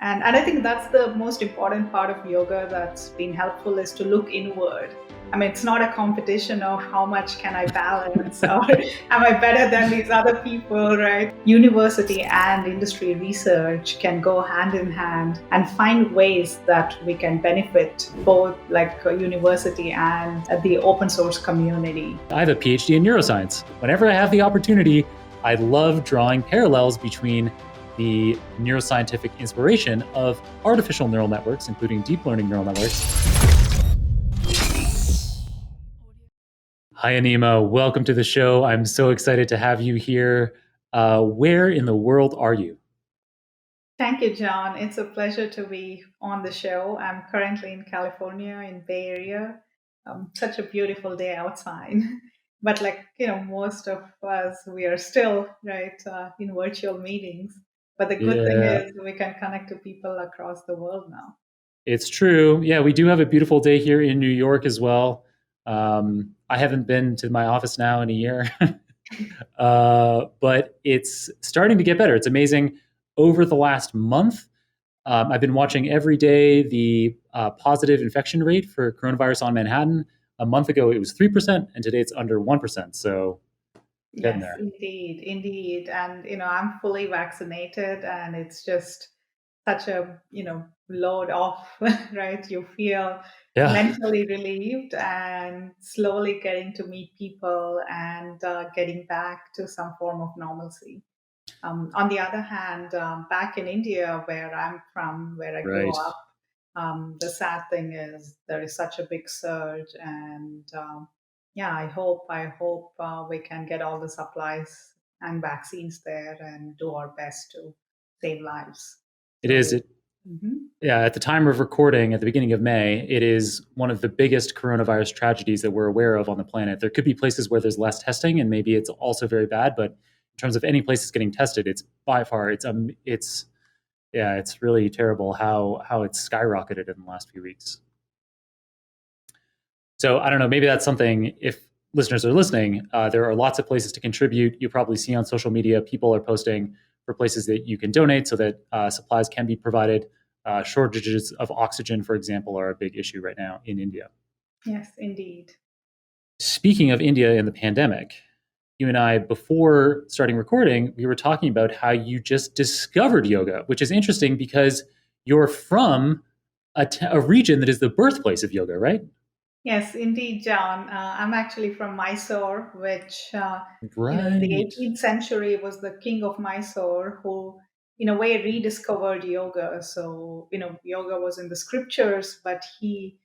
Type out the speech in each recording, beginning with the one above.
And I think that's the most important part of yoga that's been helpful is to look inward. I mean, it's not a competition of how much can I balance or am I better than these other people, right? University and industry research can go hand in hand and find ways that we can benefit both like a university and the open source community. I have a PhD in neuroscience. Whenever I have the opportunity, I love drawing parallels between the neuroscientific inspiration of artificial neural networks, including deep learning neural networks. Hi, Anima. Welcome to the show. I'm so excited to have you here. Where in the world are you? Thank you, John. It's a pleasure to be on the show. I'm currently in California, in Bay Area. Such a beautiful day outside. But most of us, we are still right in virtual meetings. But the good thing Yeah, is we can connect to people across the world now. it's true. Yeah, we do have a beautiful day here in New York as well. I haven't been to my office now in a year, but it's starting to get better. It's amazing. Over the last month, I've been watching every day the positive infection rate for coronavirus on Manhattan. A month ago, it was 3%, and today it's under 1%. So getting Yes, there. indeed, indeed. And I'm fully vaccinated, and it's just such a load off, right? You feel Yeah. mentally relieved and slowly getting to meet people and getting back to some form of normalcy. On the other hand, back in India, where I'm from, where I grew Right. up, the sad thing is there is such a big surge, and yeah, I hope we can get all the supplies and vaccines there and do our best to save lives. It is. So. Mhm. Yeah, at the time of recording, at the beginning of May, it is one of the biggest coronavirus tragedies that we're aware of on the planet. There could be places where there's less testing, and maybe it's also very bad. But in terms of any place that's getting tested, it's by far it's yeah, it's really terrible how it's skyrocketed in the last few weeks. So I don't know, maybe that's something. If listeners are listening, there are lots of places to contribute. You probably see on social media people are posting for places that you can donate so that supplies can be provided. Shortages of oxygen, for example, are a big issue right now in India. Yes, indeed. Speaking of India and the pandemic, you and I, before starting recording, we were talking about how you just discovered yoga, which is interesting because you're from a region that is the birthplace of yoga, right? Yes, indeed, John. I'm actually from Mysore, which, in the Right. 18th century was the king of Mysore who, in a way, rediscovered yoga. So, yoga was in the scriptures, but he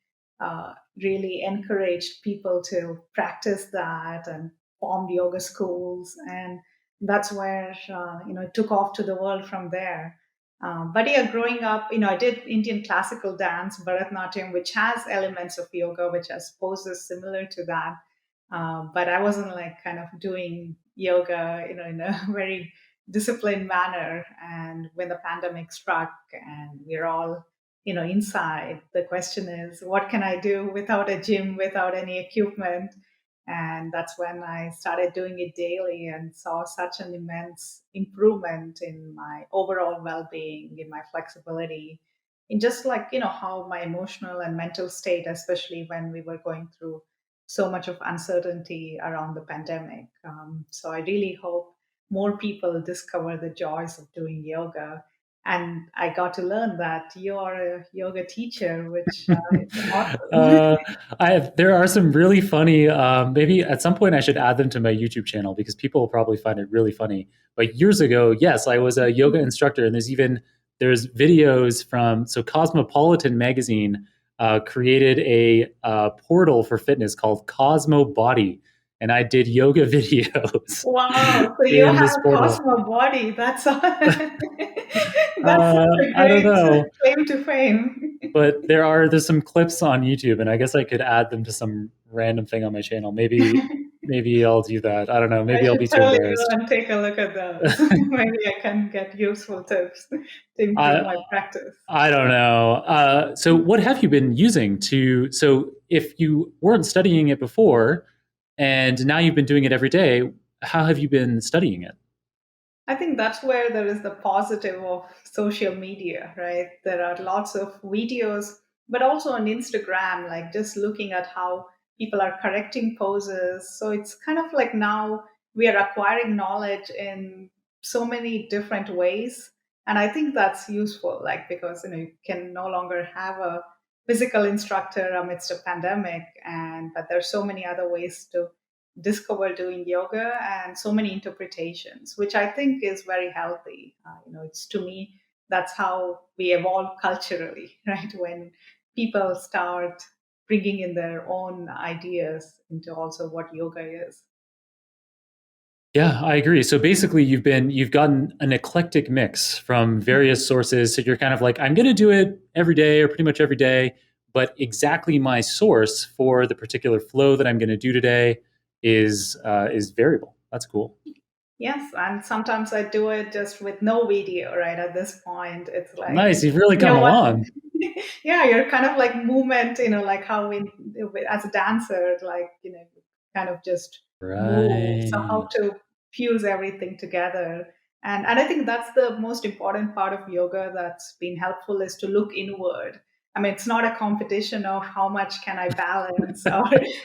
really encouraged people to practice that and formed yoga schools. And that's where, it took off to the world from there. But yeah, growing up, I did Indian classical dance, Bharatanatyam, which has elements of yoga, which I suppose is similar to that. But I wasn't like kind of doing yoga, in a very disciplined manner. And when the pandemic struck and we're all, inside, the question is, what can I do without a gym, without any equipment? And that's when I started doing it daily and saw such an immense improvement in my overall well being, in my flexibility, in just like, how my emotional and mental state, especially when we were going through so much of uncertainty around the pandemic. So I really hope more people discover the joys of doing yoga. And I got to learn that you're a yoga teacher, which is awesome. uh, there are some really funny. Maybe at some point I should add them to my YouTube channel because people will probably find it really funny. But years ago, yes, I was a yoga instructor, and there's videos from Cosmopolitan magazine created a portal for fitness called Cosmo Body, and I did yoga videos Wow, so you in have this a portal. Cosmo body. That's that's Uh, such a I don't great know. claim to fame. But there's some clips on YouTube, and I guess I could add them to some random thing on my channel. Maybe I'll do that. I don't know. I Maybe I'll should be too totally go embarrassed. and take a look at those. Maybe I can get useful tips to improve I my practice. I don't know. So what have you been using to? So if you weren't studying it before, and now you've been doing it every day, how have you been studying it? I think that's where there is the positive of social media, right? There are lots of videos, but also on Instagram, like just looking at how people are correcting poses. So it's kind of like now we are acquiring knowledge in so many different ways. And I think that's useful, like because you can no longer have a physical instructor amidst a pandemic, and but there's so many other ways to discover doing yoga and so many interpretations, which I think is very healthy. It's to me that's how we evolve culturally, right? When people start bringing in their own ideas into also what yoga is. Yeah, I agree. So basically you've gotten an eclectic mix from various sources. So you're kind of like, I'm going to do it every day or pretty much every day, but exactly my source for the particular flow that I'm going to do today is variable. That's cool. Yes, and sometimes I do it just with no video, right? At this point, it's like, Nice. You've really you come know what? along. Yeah, you're kind of like movement, like how as a dancer, like, kind of just move. So how Right. to fuse everything together. And I think that's the most important part of yoga that's been helpful is to look inward. I mean, it's not a competition of how much can I balance or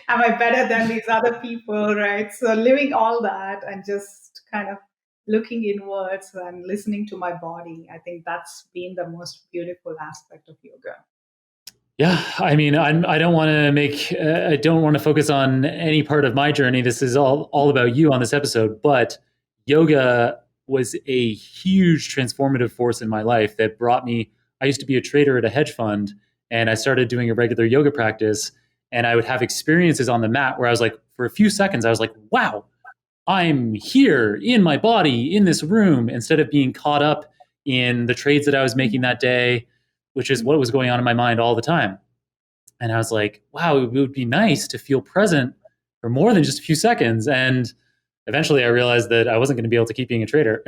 am I better than these other people, right? So living all that and just kind of looking inwards and listening to my body, I think that's been the most beautiful aspect of yoga. Yeah, I mean, I don't want to I don't want to focus on any part of my journey. This is all about you on this episode, but yoga was a huge transformative force in my life that brought me. I used to be a trader at a hedge fund, and I started doing a regular yoga practice, and I would have experiences on the mat where I was like, for a few seconds, I was like, wow, I'm here in my body in this room instead of being caught up in the trades that I was making that day, which is what was going on in my mind all the time. And I was like, wow, it would be nice to feel present for more than just a few seconds. And eventually I realized that I wasn't going to be able to keep being a trader.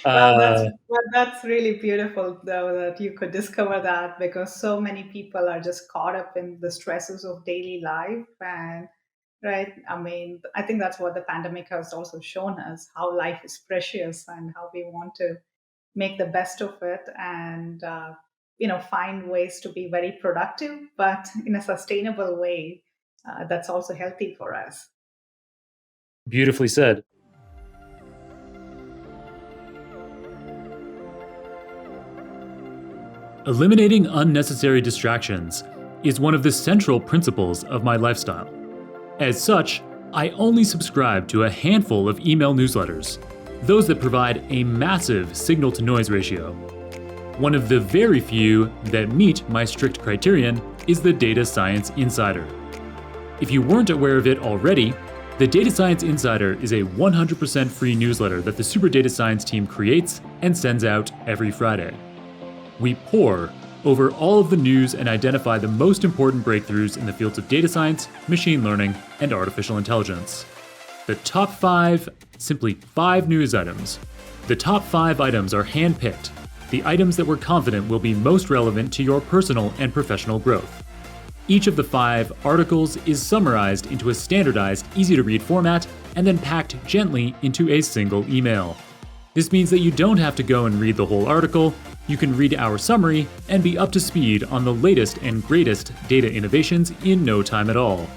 Well, that's uh, well, that's really beautiful, though, that you could discover that because so many people are just caught up in the stresses of daily life. And right, I mean, I think that's what the pandemic has also shown us how life is precious and how we want to make the best of it and find ways to be very productive, but in a sustainable way that's also healthy for us. Beautifully said. Eliminating unnecessary distractions is one of the central principles of my lifestyle. As such, I only subscribe to a handful of email newsletters, those that provide a massive signal to noise ratio. One of the very few that meet my strict criterion is the Data Science Insider. If you weren't aware of it already, the Data Science Insider is a 100% free newsletter that the Super Data Science team creates and sends out every Friday. We pore over all of the news and identify the most important breakthroughs in the fields of data science, machine learning, and artificial intelligence. The top 5, simply 5 news items. The top 5 items are handpicked, the items that we're confident will be most relevant to your personal and professional growth. Each of the 5 articles is summarized into a standardized, easy-to-read format and then packed gently into a single email. This means that you don't have to go and read the whole article. You can read our summary and be up to speed on the latest and greatest data innovations in no time at all.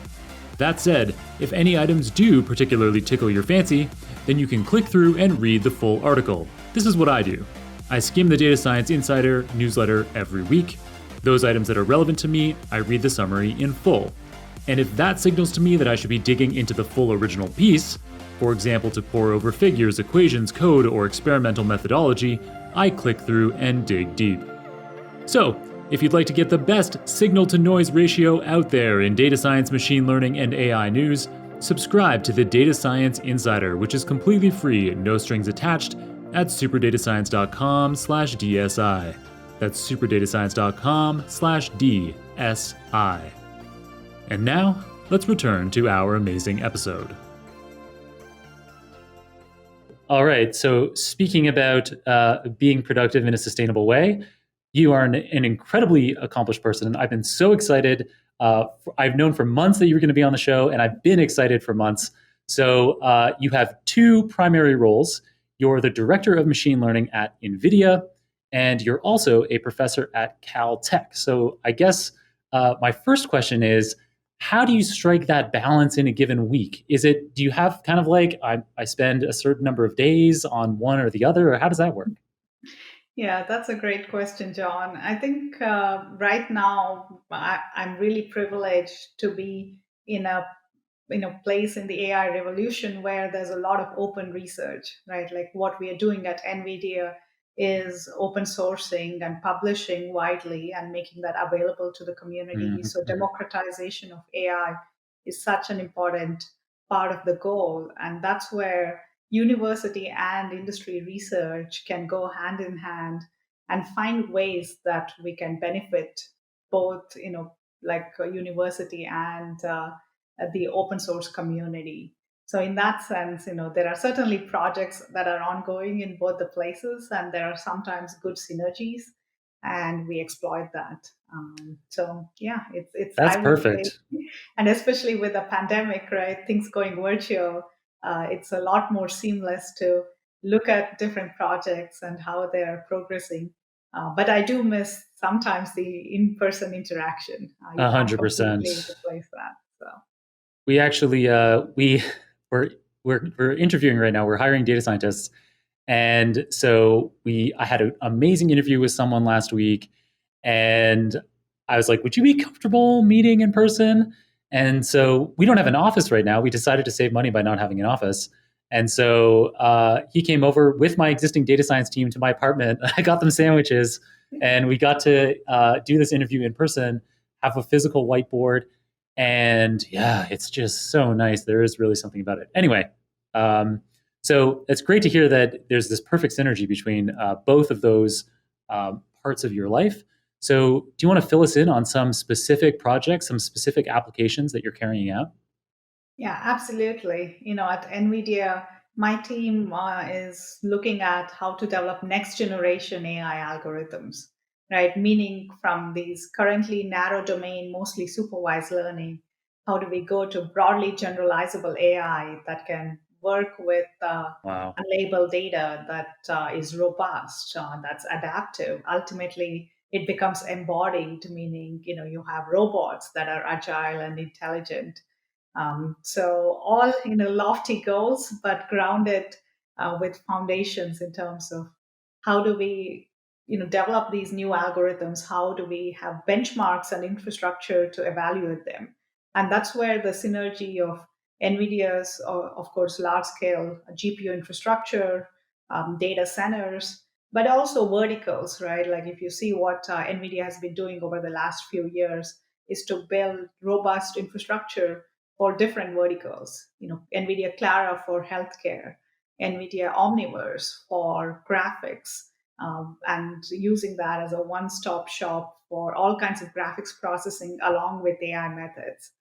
That said, if any items do particularly tickle your fancy, then you can click through and read the full article. This is what I do. I skim the Data Science Insider newsletter every week. Those items that are relevant to me, I read the summary in full. And if that signals to me that I should be digging into the full original piece, for example to pore over figures, equations, code, or experimental methodology, I click through and dig deep. So, if you'd like to get the best signal-to-noise ratio out there in data science, machine learning, and AI news, subscribe to the Data Science Insider, which is completely free, no strings attached, at superdatascience.com/DSI. That's superdatascience.com/DSI. And now, let's return to our amazing episode. All right. So, speaking about being productive in a sustainable way, you are an incredibly accomplished person. I've been so excited. I've known for months that you were going to be on the show, and I've been excited for months. So you have two primary roles. You're the director of machine learning at NVIDIA, and you're also a professor at CalTech. So I guess my first question is, how do you strike that balance in a given week? Do you have kind of like, I spend a certain number of days on one or the other, or how does that work? Yeah, that's a great question, John. I think right now I'm really privileged to be in a place in the AI revolution where there's a lot of open research, right? Like what we are doing at NVIDIA is open sourcing and publishing widely and making that available to the community. Mm-hmm, So mm-hmm. democratization of AI is such an important part of the goal, and that's where university and industry research can go hand in hand and find ways that we can benefit both, like a university and the open source community. So in that sense, there are certainly projects that are ongoing in both the places, and there are sometimes good synergies, and we exploit that. So yeah, it's That's I would say, perfect. and especially with the pandemic, right? Things going virtual, it's a lot more seamless to look at different projects and how they are progressing. But I do miss sometimes the in-person interaction. You A can't hundred completely percent. replace that. So. We actually we're we're interviewing right now. We're hiring data scientists, and so we I had an amazing interview with someone last week, and I was like, "Would you be comfortable meeting in person?" And so we don't have an office right now. We decided to save money by not having an office. And so he came over with my existing data science team to my apartment. I got them sandwiches, and we got to do this interview in person, have a physical whiteboard, and yeah, it's just so nice. There is really something about it. Anyway, um, so it's great to hear that there's this perfect synergy between both of those parts of your life. So, do you want to fill us in on some specific projects, some specific applications that you're carrying out? Yeah, absolutely. At NVIDIA, my team is looking at how to develop next generation AI algorithms, right? Meaning from these currently narrow domain, mostly supervised learning, how do we go to broadly generalizable AI that can work with Wow. unlabeled data that is robust, that's adaptive. Ultimately, it becomes embodied, meaning, you have robots that are agile and intelligent, so all lofty goals, but grounded with foundations in terms of how do we develop these new algorithms? How do we have benchmarks and infrastructure to evaluate them? And that's where the synergy of NVIDIA's, of course, large scale GPU infrastructure, data centers, but also verticals, right? Like if you see what NVIDIA has been doing over the last few years, is to build robust infrastructure for different verticals. NVIDIA Clara for healthcare, NVIDIA Omniverse for graphics, and using that as a one-stop shop for all kinds of graphics processing along with AI methods.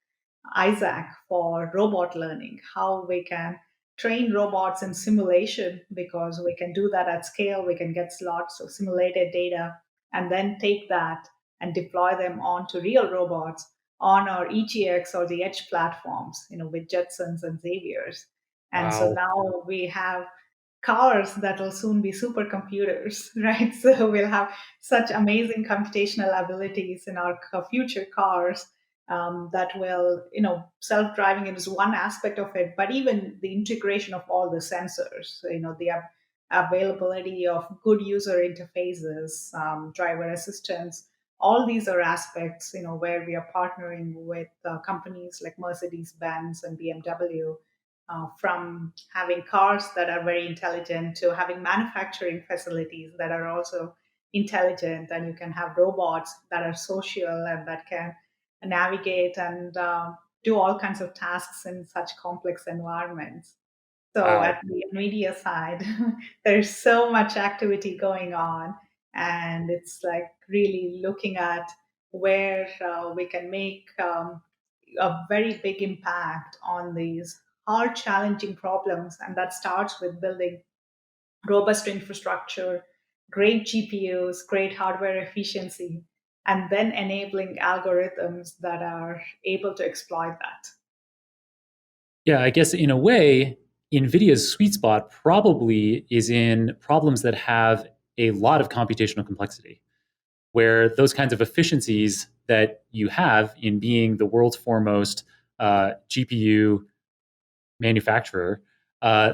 Isaac for robot learning, how we can train robots in simulation because we can do that at scale. We can get lots of simulated data and then take that and deploy them onto real robots on our EGX or the Edge platforms, with Jetsons and Xaviers. And so Wow. now we have cars that will soon be supercomputers, right? So we'll have such amazing computational abilities in our future cars, that will, self-driving is one aspect of it, but even the integration of all the sensors, the availability of good user interfaces, driver assistance, all these are aspects, where we are partnering with companies like Mercedes-Benz and BMW, from having cars that are very intelligent to having manufacturing facilities that are also intelligent, and you can have robots that are social and that can navigate and do all kinds of tasks in such complex environments. So Wow. at the NVIDIA side, there's so much activity going on, and it's like really looking at where we can make a very big impact on these hard, challenging problems. And that starts with building robust infrastructure, great GPUs, great hardware efficiency, and then enabling algorithms that are able to exploit that. Yeah, I guess in a way, NVIDIA's sweet spot probably is in problems that have a lot of computational complexity, where those kinds of efficiencies that you have in being the world's foremost GPU manufacturer.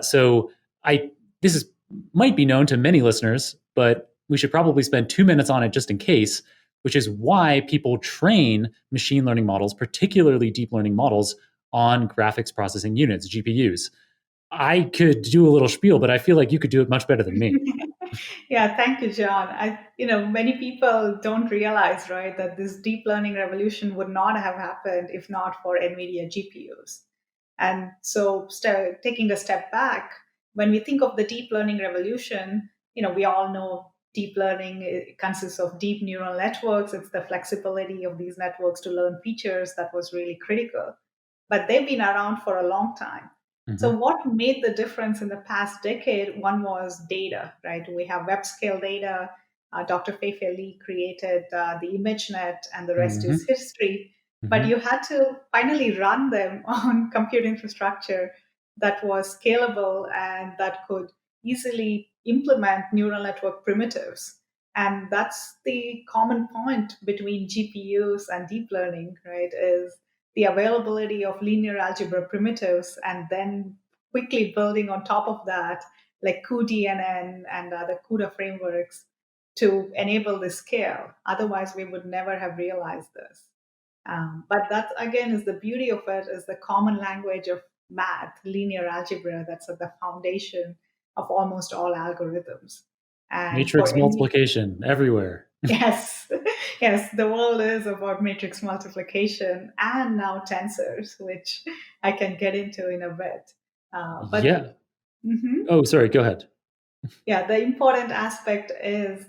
So I this is might be known to many listeners, but we should probably spend 2 minutes on it just in case, which is why people train machine learning models, particularly deep learning models, on graphics processing units, GPUs. I could do a little spiel, but I feel like you could do it much better than me. Yeah, thank you, John. Many people don't realize, right, that this deep learning revolution would not have happened if not for NVIDIA GPUs. And so, taking a step back, when we think of the deep learning revolution, we all know deep learning consists of deep neural networks. It's the flexibility of these networks to learn features that was really critical. But they've been around for a long time. So, Mm-hmm. what made the difference in the past decade? One was data, right? We have web scale data. Dr. Fei-Fei Li created the ImageNet, and the rest Mm-hmm. is history. But Mm-hmm. you had to finally run them on compute infrastructure that was scalable and that could easily implement neural network primitives. And that's the common point between GPUs and deep learning, right? Is the availability of linear algebra primitives, and then quickly building on top of that, like cuDNN and other CUDA frameworks to enable this scale. Otherwise, we would never have realized this. But that again is the beauty of it, is the common language of math, linear algebra, that's at the foundation of almost all algorithms. And Matrix for any multiplication everywhere. Yes, yes, the world is about matrix multiplication and now tensors, which I can get into in a bit. But Yeah. mhm. Oh, sorry. Go ahead. Yeah, the important aspect is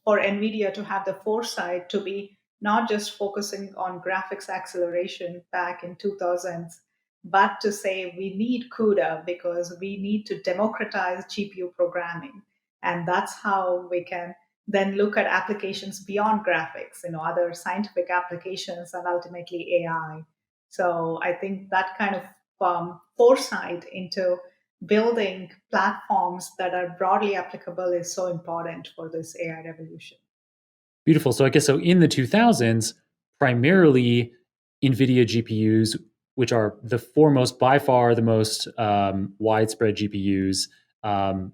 for NVIDIA to have the foresight to be not just focusing on graphics acceleration back in 2000s, but to say we need CUDA because we need to democratize GPU programming. And that's how we can then look at applications beyond graphics, other scientific applications and ultimately AI. So I think that kind of foresight into building platforms that are broadly applicable is so important for this AI revolution. Beautiful. So I guess so in the 2000s, primarily NVIDIA GPUs, which are the foremost, by far the most widespread GPUs, um,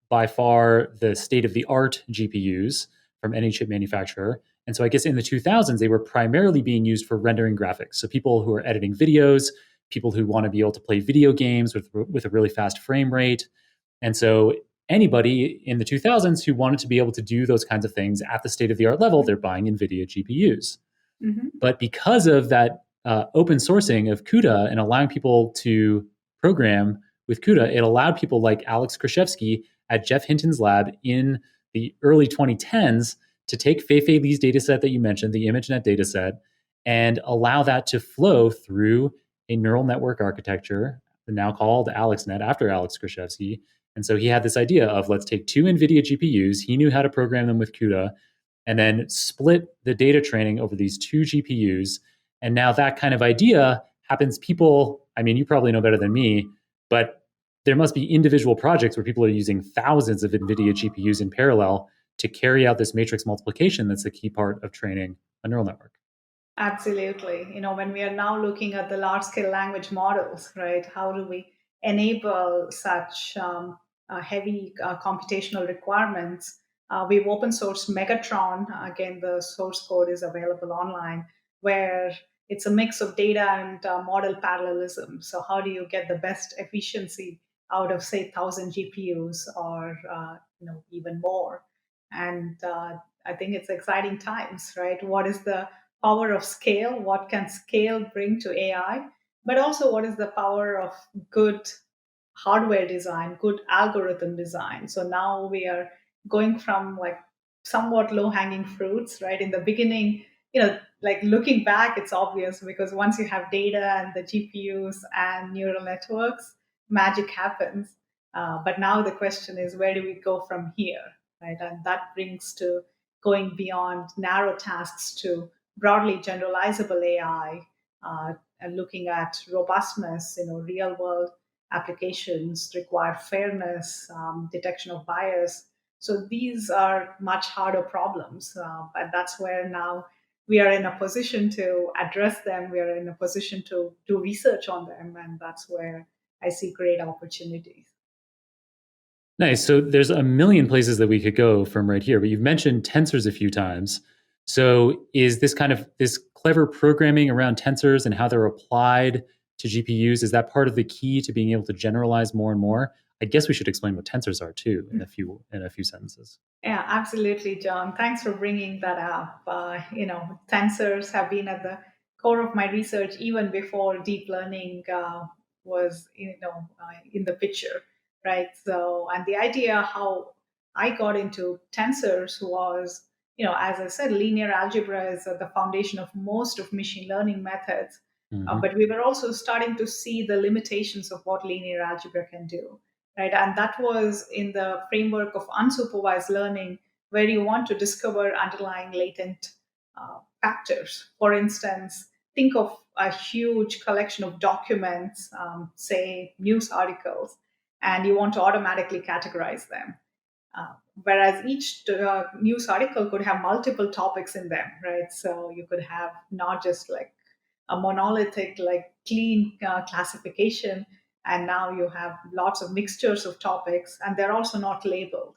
by far the state of the art GPUs from any chip manufacturer. And so I guess in the 2000s, they were primarily being used for rendering graphics. So people who are editing videos, people who want to be able to play video games with a really fast frame rate. And so anybody in the 2000s who wanted to be able to do those kinds of things at the state of the art level, they're buying NVIDIA GPUs. Mm-hmm. But because of that open sourcing of CUDA and allowing people to program with CUDA, it allowed people like Alex Krzyzewski at Jeff Hinton's lab in the early 2010s to take Fei-Fei Li's dataset that you mentioned, the ImageNet dataset, and allow that to flow through a neural network architecture, now called AlexNet after Alex Krzyzewski. And so he had this idea of let's take two NVIDIA GPUs. He knew how to program them with CUDA and then split the data training over these two GPUs. And now that kind of idea happens. People, I mean, you probably know better than me, but there must be individual projects where people are using thousands of NVIDIA GPUs in parallel to carry out this matrix multiplication that's a key part of training a neural network. Absolutely. When we are now looking at the large scale language models, right, how do we enable such heavy computational requirements? We've open sourced Megatron. Again, the source code is available online, where it's a mix of data and model parallelism. So, how do you get the best efficiency out of, say, 1,000 GPUs or even more? And I think it's exciting times, right? What is the power of scale? What can scale bring to AI? But also, what is the power of good hardware design, good algorithm design? So now we are going from like somewhat low hanging fruits, right? In the beginning, like looking back, it's obvious because once you have data and the GPUs and neural networks, magic happens. But now the question is, where do we go from here, right? And that brings to going beyond narrow tasks to broadly generalizable AI, looking at robustness, real world applications require fairness, detection of bias. So these are much harder problems, but that's where now we are in a position to address them. We are in a position to do research on them, and that's where I see great opportunities. Nice. So there's a million places that we could go from right here, but you've mentioned tensors a few times. So is this kind of this clever programming around tensors and how they're applied to GPUs, is that part of the key to being able to generalize more and more? I guess we should explain what tensors are too in a few sentences. Yeah, absolutely, John. Thanks for bringing that up. Tensors have been at the core of my research even before deep learning was, in the picture, right? So, and the idea how I got into tensors was, as I said, linear algebra is at the foundation of most of machine learning methods. Hmm. But we were also starting to see the limitations of what linear algebra can do, right? And that was in the framework of unsupervised learning, where you want to discover underlying latent factors. For instance, think of a huge collection of documents, say news articles, and you want to automatically categorize them. Whereas each news article could have multiple topics in them, right? So you could have not just like a monolithic, like clean classification, and now you have lots of mixtures of topics, and they're also not labeled.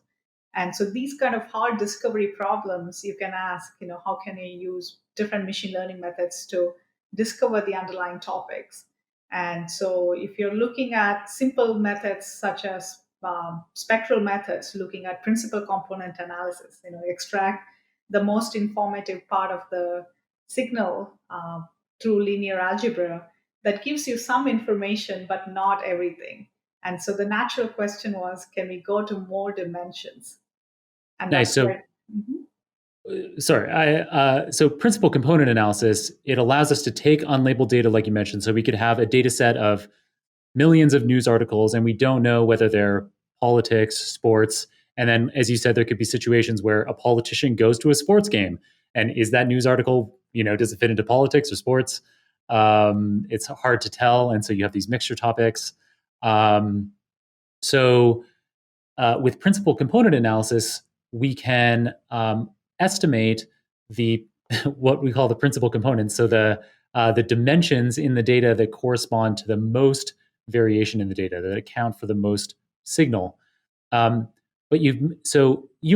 And so these kind of hard discovery problems, you can ask, how can you use different machine learning methods to discover the underlying topics? And so if you're looking at simple methods such as spectral methods, looking at principal component analysis, extract the most informative part of the signal through linear algebra, that gives you some information, but not everything. And so the natural question was, can we go to more dimensions? And Nice. that's So where. Mhm. sorry, so principal component analysis, it allows us to take unlabeled data like you mentioned, so we could have a data set of millions of news articles and we don't know whether they're politics, sports, and then as you said there could be situations where a politician goes to a sports game, and is that news article, does it fit into politics or sports? It's hard to tell, and so you have these mixture topics. So with principal component analysis, we can estimate the what we call the principal components. So the dimensions in the data that correspond to the most variation in the data that account for the most signal. Um, but you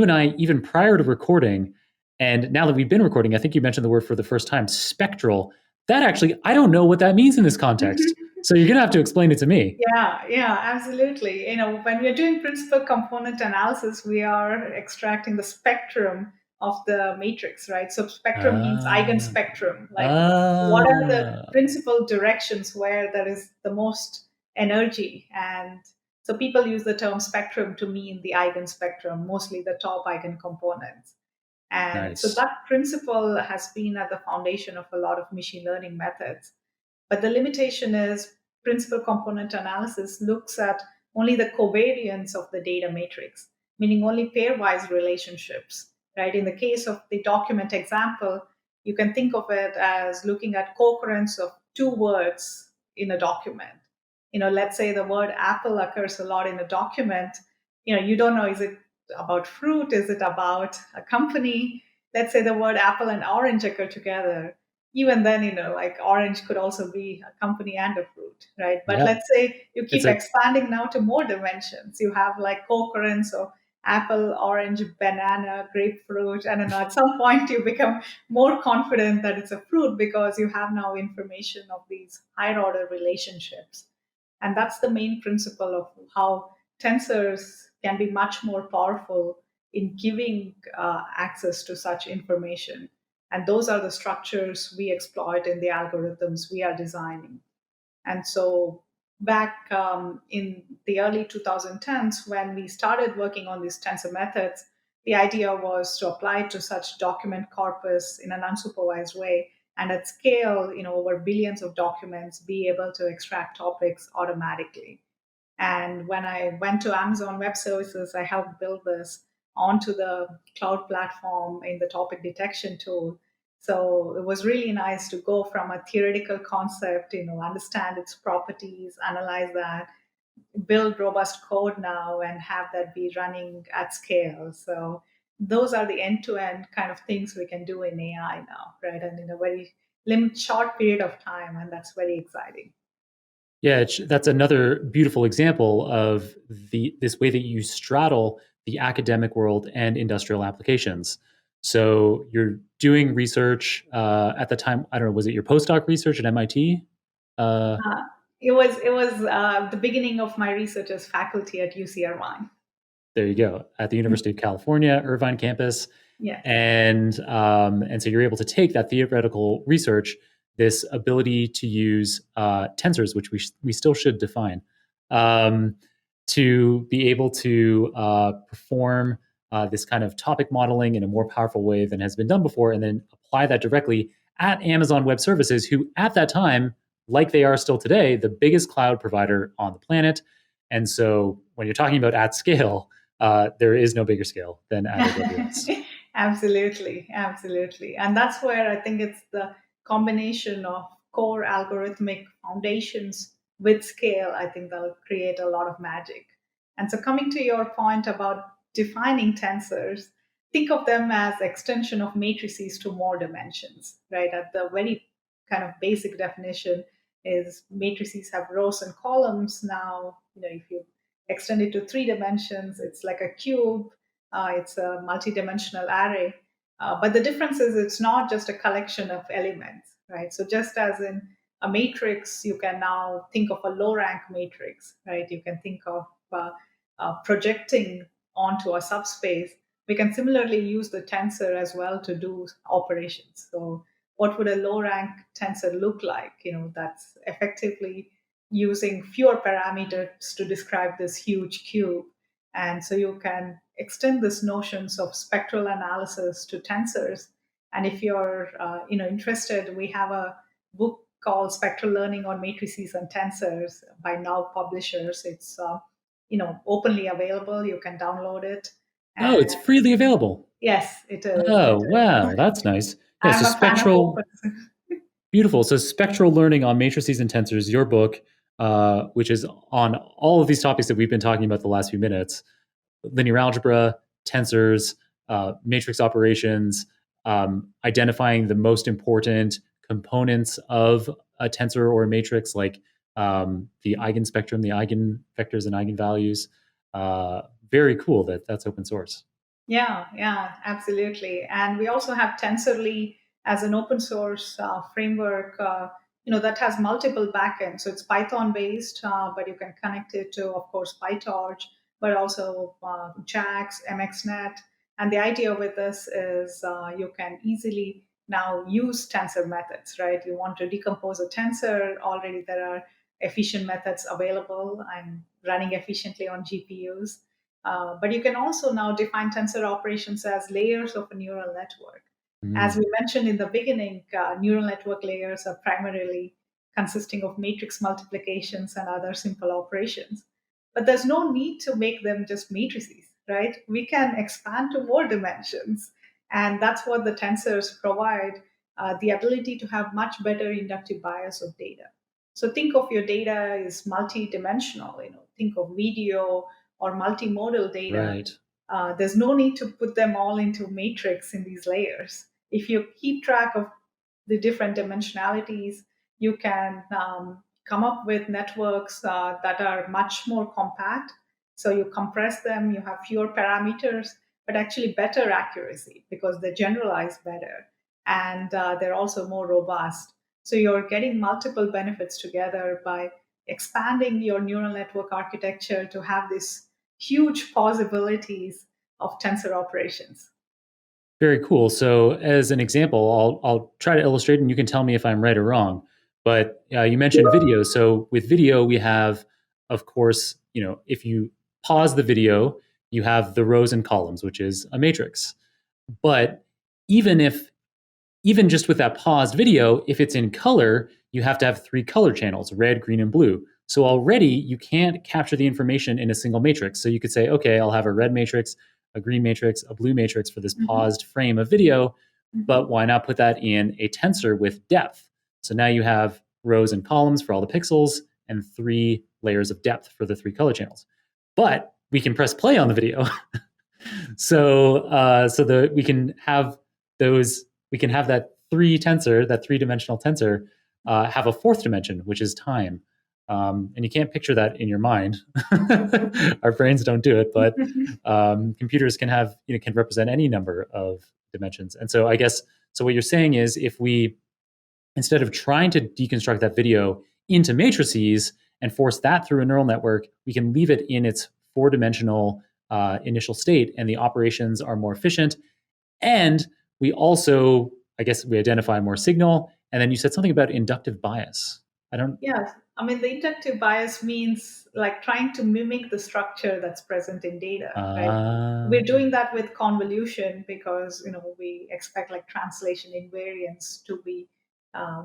and I, even prior to recording, and now that we've been recording, I think you mentioned the word for the first time, spectral. That actually, I don't know what that means in this context. So you're going to have to explain it to me. Yeah, absolutely. When we are doing principal component analysis, we are extracting the spectrum of the matrix, right? So spectrum means Ah, eigenspectrum. Like, what are the ah, principal directions where there is the most energy? And so people use the term spectrum to mean the eigenspectrum, mostly the top eigencomponents. And so nice. that principle has been at the foundation of a lot of machine learning methods. But the limitation is principal component analysis looks at only the covariance of the data matrix, meaning only pairwise relationships, right? In the case of the document example, you can think of it as looking at co-occurrence of two words in a document. Let's say the word apple occurs a lot in a document. You don't know, is it about fruit? Is it about a company? Let's say the word apple and orange occur together. Even then, like orange could also be a company and a fruit, right? But Yeah, let's say you it's keep a expanding now to more dimensions. You have like co-occurrence of apple, orange, banana, grapefruit. I don't know. At some point, you become more confident that it's a fruit because you have now information of these higher order relationships. And that's the main principle of how tensors can be much more powerful in giving access to such information. And those are the structures we exploit in the algorithms we are designing. And so, back in the early 2010s, when we started working on these tensor methods, the idea was to apply it to such document corpus in an unsupervised way, and at scale, over billions of documents, be able to extract topics automatically. And when I went to Amazon Web Services, I helped build this onto the cloud platform in the topic detection tool. So it was really nice to go from a theoretical concept, understand its properties, analyze that, build robust code now, and have that be running at scale. So those are the end-to-end kind of things we can do in AI now, right? And in a very short period of time, and that's very exciting. Yeah, that's another beautiful example of this way that you straddle the academic world and industrial applications. So you're doing research at the time. I don't know. Was it your postdoc research at MIT? Uh, Uh, it was the beginning of my research as faculty at UC Irvine. there you go, at the University of California, Irvine campus. Yes. And so you're able to take that theoretical research, this ability to use tensors, which we still should define, um, to be able to perform this kind of topic modeling in a more powerful way than has been done before, and then apply that directly at Amazon Web Services, who at that time, like they are still today, the biggest cloud provider on the planet. And so when you're talking about at scale, there is no bigger scale than at AWS. Absolutely, absolutely. And that's where I think it's the combination of core algorithmic foundations with scale, I think that'll create a lot of magic. And so coming to your point about defining tensors, think of them as extension of matrices to more dimensions, right? At the very kind of basic definition is matrices have rows and columns. Now, if you extend it to 3 dimensions, it's like a cube. It's a multi-dimensional array. But the difference is it's not just a collection of elements, right? So just as in a matrix, you can now think of a low rank matrix, right? You can think of projecting onto a subspace. We can similarly use the tensor as well to do operations. So what would a low rank tensor look like? That's effectively using fewer parameters to describe this huge cube. And so you can extend this notions of spectral analysis to tensors. And if you're interested, we have a book called Spectral Learning on Matrices and Tensors by Now Publishers. It's openly available. You can download it. Oh, And it's freely available. yes, it is. Oh, It is. wow, that's nice. Yeah, I'm so a fan of spectral, open. beautiful. So spectral learning on matrices and tensors, your book, which is on all of these topics that we've been talking about the last few minutes: linear algebra, tensors, matrix operations, identifying the most important components of a tensor or a matrix, like the eigenspectrum, the eigenvectors and eigenvalues. Very cool that that's open source. Yeah, yeah, absolutely. And we also have TensorLee as an open source framework, that has multiple backends. So it's Python based, but you can connect it to, of course, PyTorch, but also JAX, MXNet. And the idea with this is you can easily now use tensor methods, right? You want to decompose a tensor, already there are efficient methods available and running efficiently on GPUs. But you can also now define tensor operations as layers of a neural network. As Mm, we mentioned in the beginning, neural network layers are primarily consisting of matrix multiplications and other simple operations. But there's no need to make them just matrices, right? We can expand to more dimensions. And that's what the tensors provide, the ability to have much better inductive bias of data. So think of your data is multi-dimensional, think of video or multimodal data. right. There's no need to put them all into matrix in these layers. If you keep track of the different dimensionalities, you can come up with networks that are much more compact. So you compress them, you have fewer parameters, but actually better accuracy because they generalize better and they're also more robust. So you're getting multiple benefits together by expanding your neural network architecture to have these huge possibilities of tensor operations. Very cool. So, as an example, I'll try to illustrate, and you can tell me if I'm right or wrong. But you mentioned video. So, with video, we have, of course, if you pause the video, you have the rows and columns, which is a matrix. But even if even just with that paused video, if it's in color, you have to have 3 color channels: red, green, and blue. So already you can't capture the information in a single matrix. So you could say, okay, I'll have a red matrix, a green matrix, a blue matrix for this Mhm. paused frame of video. but why not put that in a tensor with depth? So now you have rows and columns for all the pixels and 3 layers of depth for the 3 color channels. But we can press play on the video. So we can have that 3-dimensional tensor, have a 4th dimension, which is time. And you can't picture that in your mind. Our brains don't do it, but computers can represent any number of dimensions. And so I guess what you're saying is, if we, instead of trying to deconstruct that video into matrices and force that through a neural network, we can leave it in its 4-dimensional initial state, and the operations are more efficient. And we also, I guess, we identify more signal. And then you said something about inductive bias. I don't. Yes. I mean, the inductive bias means like trying to mimic the structure that's present in data, right? We're doing that with convolution because, we expect like translation invariance to be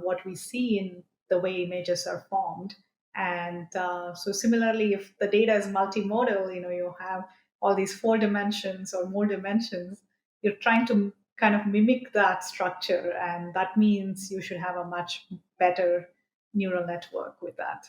what we see in the way images are formed. And so similarly, if the data is multimodal, you have all these 4 dimensions or more dimensions, you're trying to kind of mimic that structure. And that means you should have a much better neural network with that.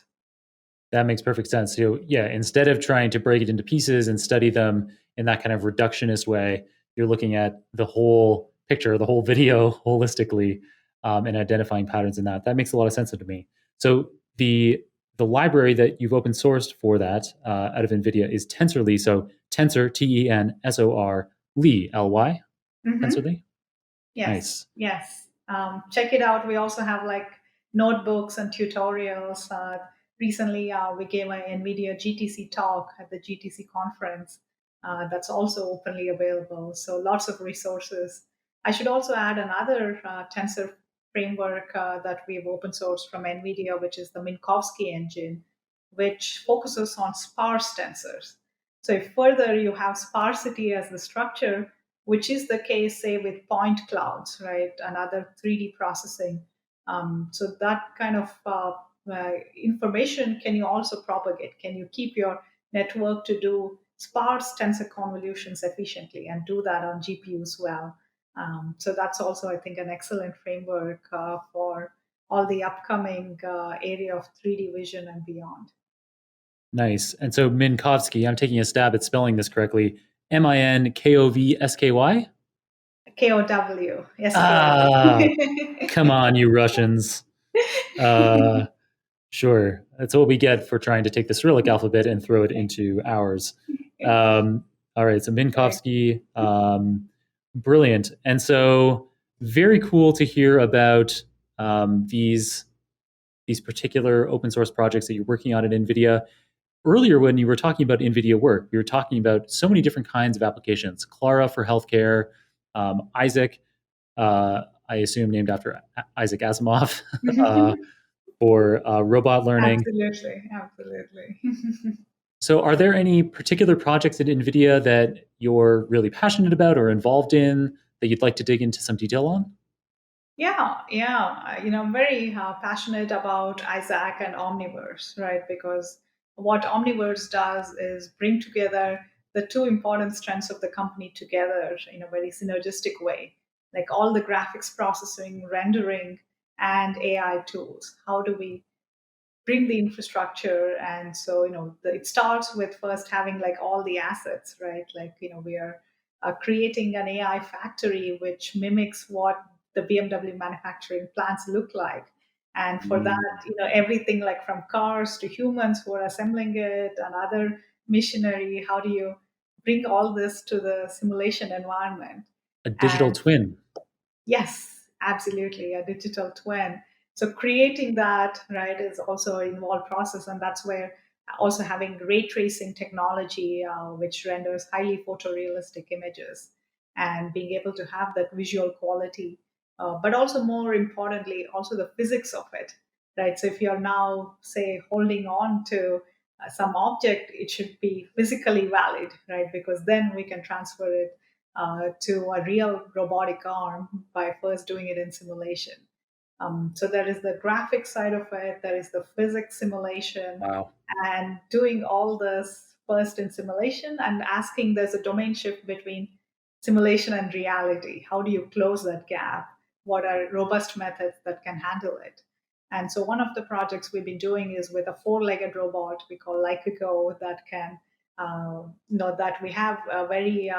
That makes perfect sense. So yeah, instead of trying to break it into pieces and study them in that kind of reductionist way, you're looking at the whole picture, the whole video holistically, and identifying patterns in that. That makes a lot of sense to me. So the library that you've open sourced for that out of NVIDIA is TensorLy. So Tensor, Tensor, Ly, Ly, Mm-hmm. TensorLy. Yes, Nice. yes. Check it out. We also have like notebooks and tutorials. Recently, we gave an NVIDIA GTC talk at the GTC conference. That's also openly available. So lots of resources. I should also add another tensor framework that we've open sourced from NVIDIA, which is the Minkowski engine, which focuses on sparse tensors. So if further you have sparsity as the structure, which is the case, say, with point clouds, right, and other 3D processing. So that kind of information can you also propagate? Can you keep your network to do sparse tensor convolutions efficiently and do that on GPUs well? So that's also, I think, an excellent framework for all the upcoming area of 3D vision and beyond. Nice. And so Minkowski, I'm taking a stab at spelling this correctly. Minkovsky? KOW, yes, Ah, KOW. come on, you Russians. Uh, sure. That's what we get for trying to take the Cyrillic alphabet and throw it into ours. All right. So Right. Minkowski, brilliant. And so very cool to hear about these particular open source projects that you're working on at NVIDIA. Earlier, when you were talking about NVIDIA work, you were talking about so many different kinds of applications. Clara for healthcare, Isaac, I assume named after Isaac Asimov, for robot learning. Absolutely, absolutely. So, are there any particular projects at NVIDIA that you're really passionate about or involved in that you'd like to dig into some detail on? Yeah, yeah. I'm very passionate about Isaac and Omniverse, right? Because what Omniverse does is bring together the two important strengths of the company together in a very synergistic way, like all the graphics processing, rendering, and AI tools. How do we bring the infrastructure? And so it starts with first having like all the assets, right? Like we are creating an AI factory which mimics what the BMW manufacturing plants look like. And for Mm, that, everything like from cars to humans who are assembling it and other machinery, how do you bring all this to the simulation environment? a digital And twin. yes, absolutely, a digital twin. So creating that, right, is also an involved process, and that's where also having ray tracing technology, which renders highly photorealistic images, and being able to have that visual quality, but also more importantly, also the physics of it, right? So if you're now, say, holding on to some object, it should be physically valid, right? Because then we can transfer it to a real robotic arm by first doing it in simulation. So there is the graphic side of it, there is the physics simulation, Wow. and doing all this first in simulation and asking there's a domain shift between simulation and reality. How do you close that gap? What are robust methods that can handle it? And so one of the projects we've been doing is with a four-legged robot we call Like a Go that can know that we have very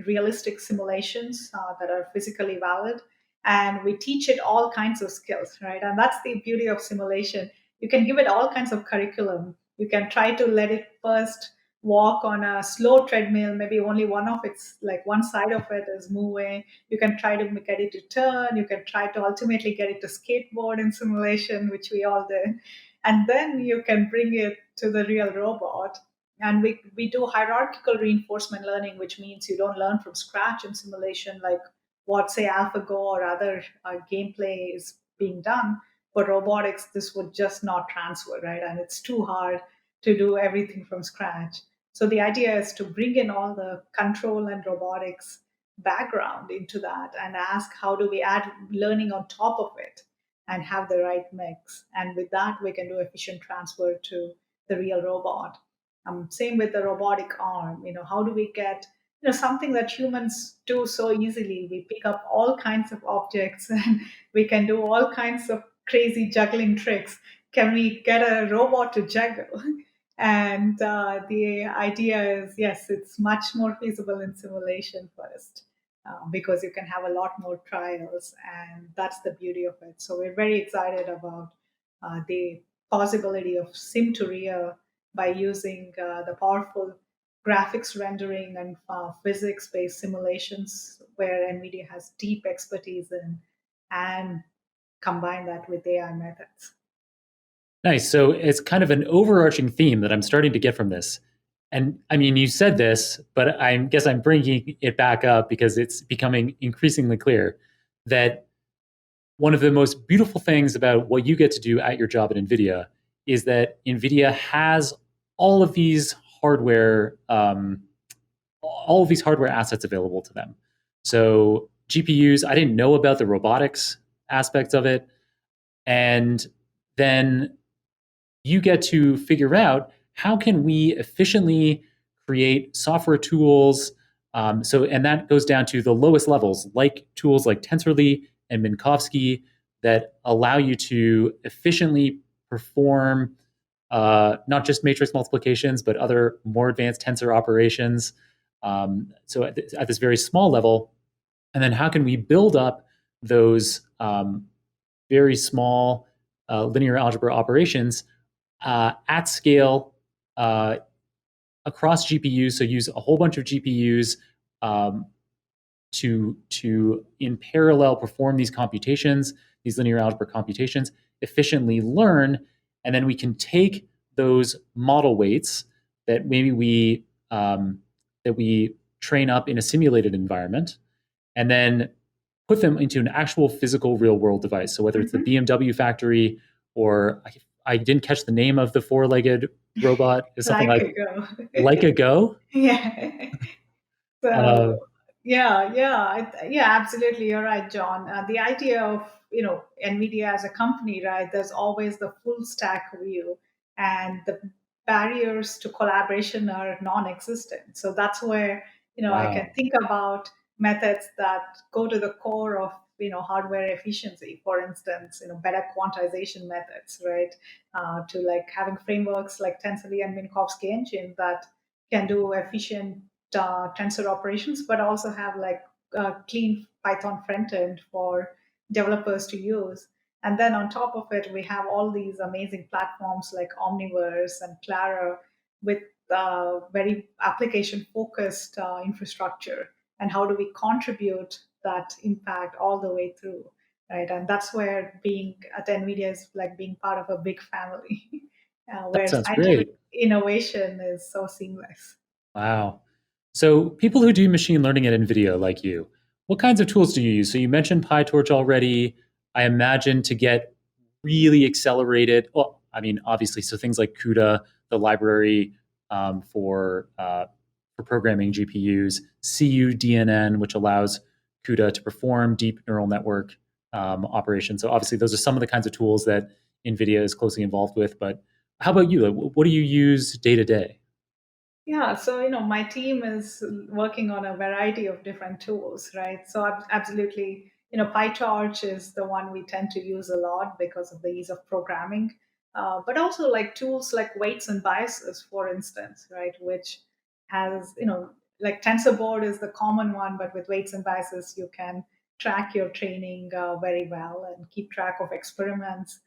realistic simulations that are physically valid, and we teach it all kinds of skills, right? And that's the beauty of simulation. You can give it all kinds of curriculum. You can try to let it first walk on a slow treadmill, maybe only one of its, like one side of it is moving. You can try to get it to turn. You can try to ultimately get it to skateboard in simulation, which we all did. And then you can bring it to the real robot. And we do hierarchical reinforcement learning, which means you don't learn from scratch in simulation like what, say, AlphaGo or other gameplay is being done. For robotics, this would just not transfer, right? And it's too hard to do everything from scratch. So the idea is to bring in all the control and robotics background into that and ask how do we add learning on top of it and have the right mix. And with that, we can do efficient transfer to the real robot. Same with the robotic arm. How do we get something that humans do so easily? We pick up all kinds of objects and we can do all kinds of crazy juggling tricks. Can we get a robot to juggle? And the idea is, yes, it's much more feasible in simulation first, because you can have a lot more trials, and that's the beauty of it. So we're very excited about the possibility of sim to real by using the powerful graphics rendering and physics-based simulations where NVIDIA has deep expertise in, and combine that with AI methods. Nice. So it's kind of an overarching theme that I'm starting to get from this. And I mean, you said this, but I guess I'm bringing it back up because it's becoming increasingly clear that one of the most beautiful things about what you get to do at your job at NVIDIA is that NVIDIA has all of these hardware, assets available to them. So GPUs, I didn't know about the robotics aspects of it, and then you get to figure out how can we efficiently create software tools. And that goes down to the lowest levels, like tools like TensorLi and Minkowski that allow you to efficiently perform not just matrix multiplications, but other more advanced tensor operations. So at this very small level, and then how can we build up those very small linear algebra operations at scale across GPUs? So use a whole bunch of GPUs to in parallel perform these computations, these linear algebra computations, efficiently learn, and then we can take those model weights that maybe we train up in a simulated environment, and then put them into an actual physical real world device. So whether it's the BMW factory or I didn't catch the name of the four-legged robot, is something Like like a go. a Go. Yeah. Uh, So yeah, absolutely. You're right, John. The idea of Nvidia as a company, right? There's always the full stack view, and the barriers to collaboration are non-existent. So that's where I can wow, think about methods that go to the core of hardware efficiency. For instance, better quantization methods, right? To like having frameworks like TensorLi and Minkowski engine that can do efficient tensor operations, but also have like a clean Python front end for developers to use. And then on top of it, we have all these amazing platforms like Omniverse and Clara with very application focused infrastructure. And how do we contribute that impact all the way through? Right. And that's where being at NVIDIA is like being part of a big family that where sounds scientific great. innovation is so seamless. Wow. So people who do machine learning at NVIDIA, like you, what kinds of tools do you use? So you mentioned PyTorch already. I imagine to get really accelerated. Well, I mean, obviously, so things like CUDA, the library for programming GPUs, CUDNN, which allows CUDA to perform deep neural network operations. So obviously, those are some of the kinds of tools that NVIDIA is closely involved with. But how about you? Like, what do you use day to day? Yeah, so my team is working on a variety of different tools, right? So absolutely, PyTorch is the one we tend to use a lot because of the ease of programming, but also like tools like weights and biases, for instance, right? Which has, like TensorBoard is the common one, but with weights and biases, you can track your training very well and keep track of experiments.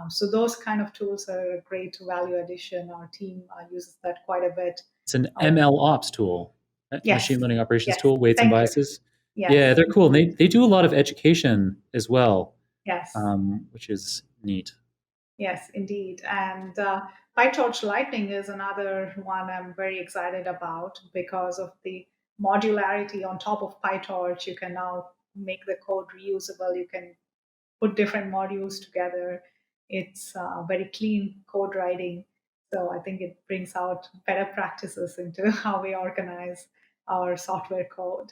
So those kind of tools are a great value addition. Our team uses that quite a bit. It's an Oh, ML ops tool, machine yes, learning operations yes. tool, weights and Thank you. biases. Yeah, Yes, they're cool. And they do a lot of education as well, yes, which is neat. yes, indeed. And PyTorch Lightning is another one I'm very excited about because of the modularity on top of PyTorch. You can now make the code reusable. You can put different modules together. It's very clean code writing. So I think it brings out better practices into how we organize our software code.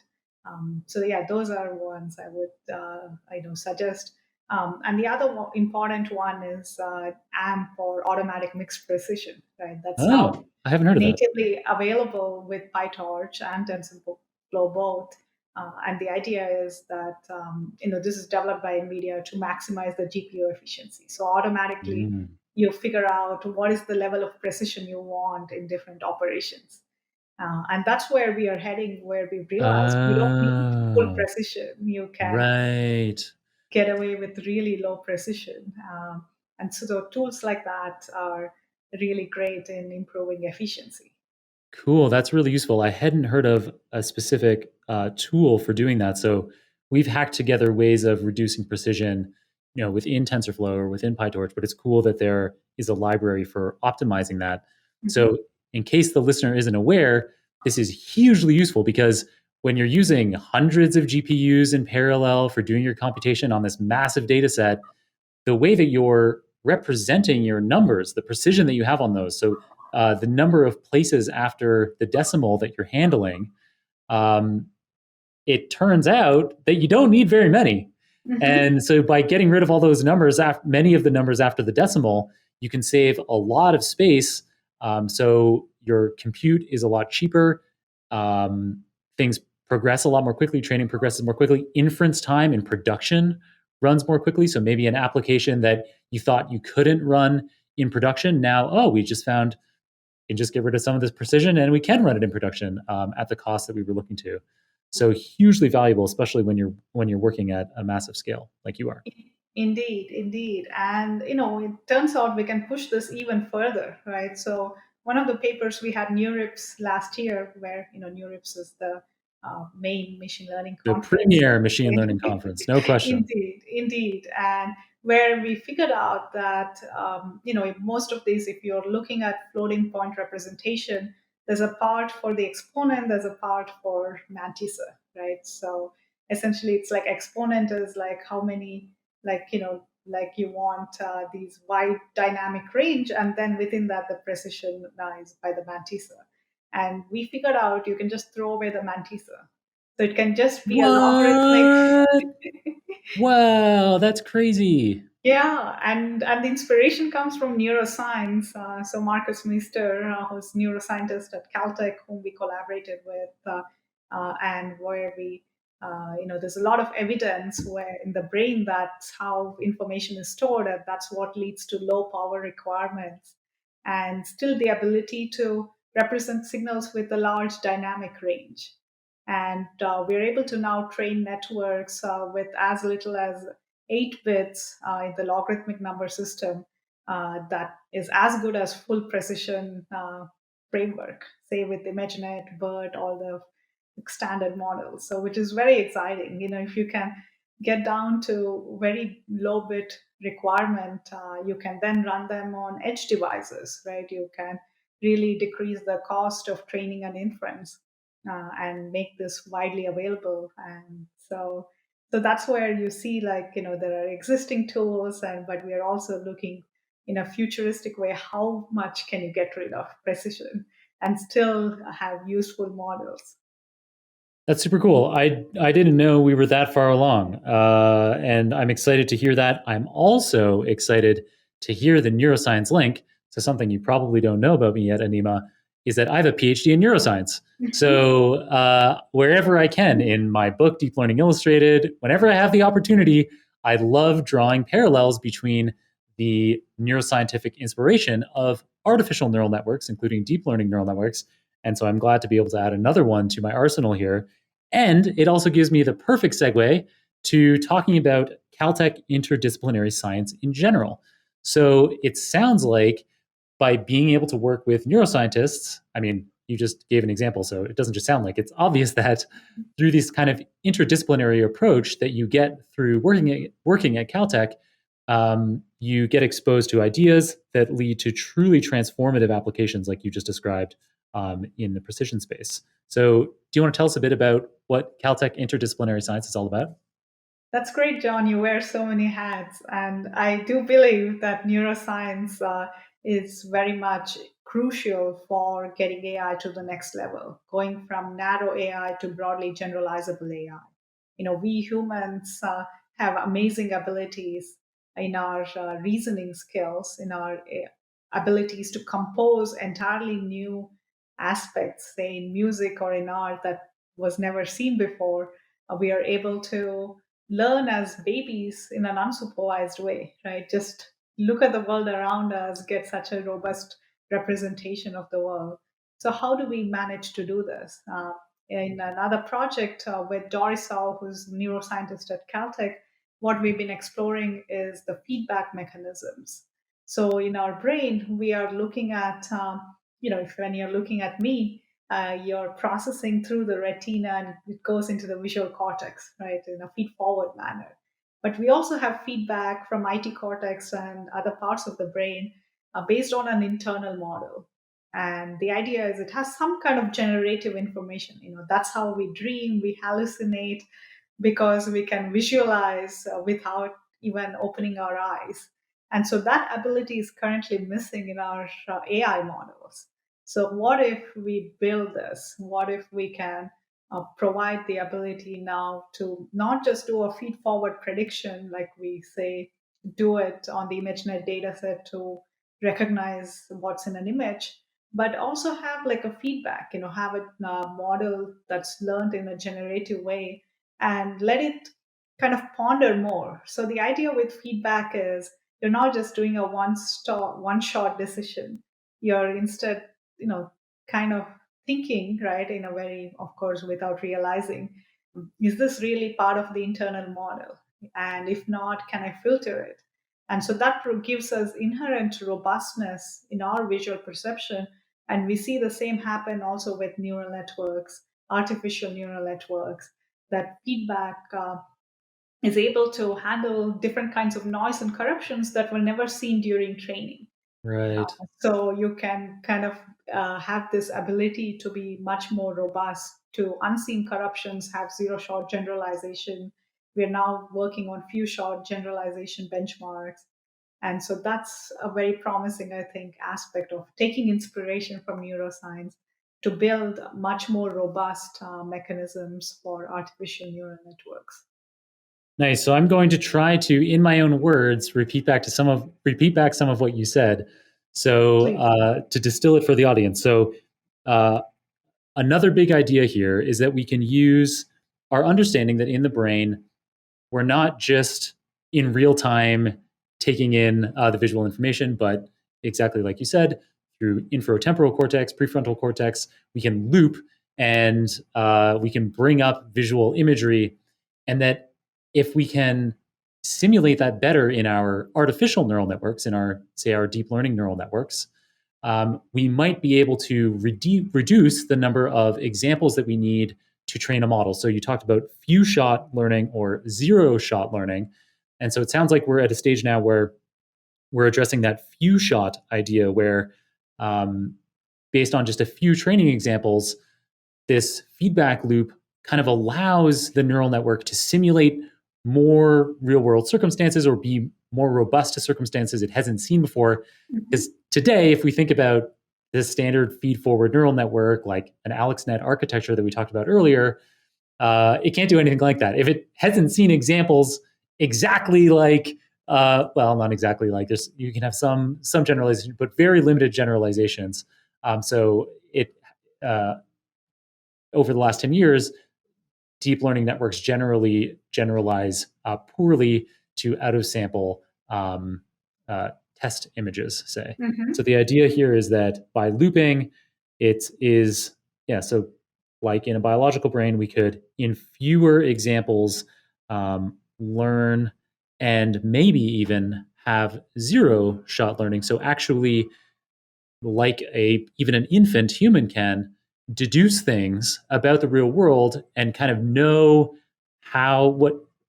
So yeah, those are ones I would suggest. And the other important one is AMP or automatic mixed precision. Right, that's now Oh, I haven't heard of that. natively available with PyTorch and TensorFlow both. And the idea is that this is developed by NVIDIA to maximize the GPU efficiency. So automatically, Mm. you figure out what is the level of precision you want in different operations. And that's where we are heading, where we realize you don't need full Oh, precision. You can right. get away with really low precision. And so the tools like that are really great in improving efficiency. Cool. That's really useful. I hadn't heard of a specific tool for doing that. So we've hacked together ways of reducing precision, within TensorFlow or within PyTorch. But it's cool that there is a library for optimizing that. Mhm. So in case the listener isn't aware, this is hugely useful because when you're using hundreds of GPUs in parallel for doing your computation on this massive data set, the way that you're representing your numbers, the precision that you have on those. So the number of places after the decimal that you're handling, um, it turns out that you don't need very many. Mhm. And so by getting rid of all those numbers, many of the numbers after the decimal, you can save a lot of space. So your compute is a lot cheaper. Things progress a lot more quickly. Training progresses more quickly. Inference time in production runs more quickly. So maybe an application that you thought you couldn't run in production, now, oh, we just found can just get rid of some of this precision and we can run it in production at the cost that we were looking to. So hugely valuable, especially when you're working at a massive scale like you are. Indeed, indeed. And it turns out we can push this even further, right? So one of the papers we had NeurIPS last year, where NeurIPS is the main machine learning The conference. premier machine learning conference, no question. Indeed, indeed. And where we figured out that most of these, if you're looking at floating point representation, there's a part for the exponent, there's a part for mantissa, right? So essentially, it's like exponent is like how many, like you want these wide dynamic range, and then within that the precision is by the mantissa. And we figured out you can just throw away the mantissa, so it can just be a logarithmic. What? Wow, that's crazy. Yeah, and the inspiration comes from neuroscience. So Marcus Mister, who's neuroscientist at CalTech, whom we collaborated with, and where there's a lot of evidence where in the brain that's how information is stored, and that's what leads to low power requirements, and still the ability to represent signals with a large dynamic range. And we're able to now train networks with as little as 8 bits in the logarithmic number system that is as good as full precision framework, say with ImageNet, BERT, all the standard models. So, which is very exciting. If you can get down to very low bit requirement, you can then run them on edge devices, right? You can really decrease the cost of training and inference and make this widely available. And so that's where you see, like, there are existing tools, and but we are also looking in a futuristic way, how much can you get rid of precision and still have useful models. That's super cool. I didn't know we were that far along, and I'm excited to hear that. I'm also excited to hear the neuroscience link to something you probably don't know about me yet, Anima. is that I have a PhD in neuroscience. So wherever I can in my book, Deep Learning Illustrated, whenever I have the opportunity, I love drawing parallels between the neuroscientific inspiration of artificial neural networks, including deep learning neural networks. And so I'm glad to be able to add another one to my arsenal here. And it also gives me the perfect segue to talking about CalTech interdisciplinary science in general. So it sounds like by being able to work with neuroscientists, I mean, you just gave an example, so it doesn't just sound like it's obvious that through this kind of interdisciplinary approach that you get through working at CalTech, you get exposed to ideas that lead to truly transformative applications like you just described in the precision space. So do you want to tell us a bit about what CalTech interdisciplinary science is all about? That's great, John. You wear so many hats. And I do believe that neuroscience is very much crucial for getting AI to the next level, going from narrow AI to broadly generalizable AI. We humans have amazing abilities in our reasoning skills, in our abilities to compose entirely new aspects, say in music or in art that was never seen before. We are able to learn as babies in an unsupervised way, right? Just look at the world around us, get such a robust representation of the world. So, how do we manage to do this? In another project with Doris Sau, who's a neuroscientist at CalTech, what we've been exploring is the feedback mechanisms. So, in our brain, we are looking at, if when you're looking at me, you're processing through the retina and it goes into the visual cortex, right, in a feed forward manner. But we also have feedback from IT cortex and other parts of the brain based on an internal model. And the idea is it has some kind of generative information. That's how we dream, we hallucinate, because we can visualize without even opening our eyes. And so that ability is currently missing in our AI models. So, what if we build this? What if we can provide the ability now to not just do a feed forward prediction, like we say, do it on the ImageNet dataset to recognize what's in an image, but also have like a feedback, have a model that's learned in a generative way and let it kind of ponder more. So the idea with feedback is you're not just doing a one shot decision. You're instead, kind of thinking, right, in a very, of course, without realizing, is this really part of the internal model? And if not, can I filter it? And so that gives us inherent robustness in our visual perception. And we see the same happen also with neural networks, artificial neural networks, that feedback is able to handle different kinds of noise and corruptions that were never seen during training. Right. So you can kind of have this ability to be much more robust to unseen corruptions, have zero shot generalization. We're now working on few shot generalization benchmarks. And so that's a very promising, I think, aspect of taking inspiration from neuroscience to build much more robust mechanisms for artificial neural networks. Nice. So I'm going to try to, in my own words, repeat back some of what you said. So Please. to distill it for the audience. So uh, another big idea here is that we can use our understanding that in the brain, we're not just in real time taking in the visual information, but exactly like you said, through inferotemporal cortex, prefrontal cortex, we can loop and we can bring up visual imagery, and that if we can simulate that better in our artificial neural networks, in our, say, our deep learning neural networks, we might be able to reduce the number of examples that we need to train a model. So you talked about few shot learning or zero shot learning. And so it sounds like we're at a stage now where we're addressing that few shot idea where, based on just a few training examples, this feedback loop kind of allows the neural network to simulate more real world circumstances or be more robust to circumstances it hasn't seen before. Because today, if we think about the standard feed forward neural network, like an AlexNet architecture that we talked about earlier, it can't do anything like that. If it hasn't seen examples exactly like, well, not exactly like this, you can have some generalization, but very limited generalizations. So uh, over the last 10 years, deep learning networks generally generalize poorly to out of sample uh, test images, say. So Mm-hmm. the idea here is that by looping, it is, yeah, so like in a biological brain, we could, in fewer examples, learn and maybe even have zero shot learning. So actually, like a even an infant human can deduce things about the real world and kind of know how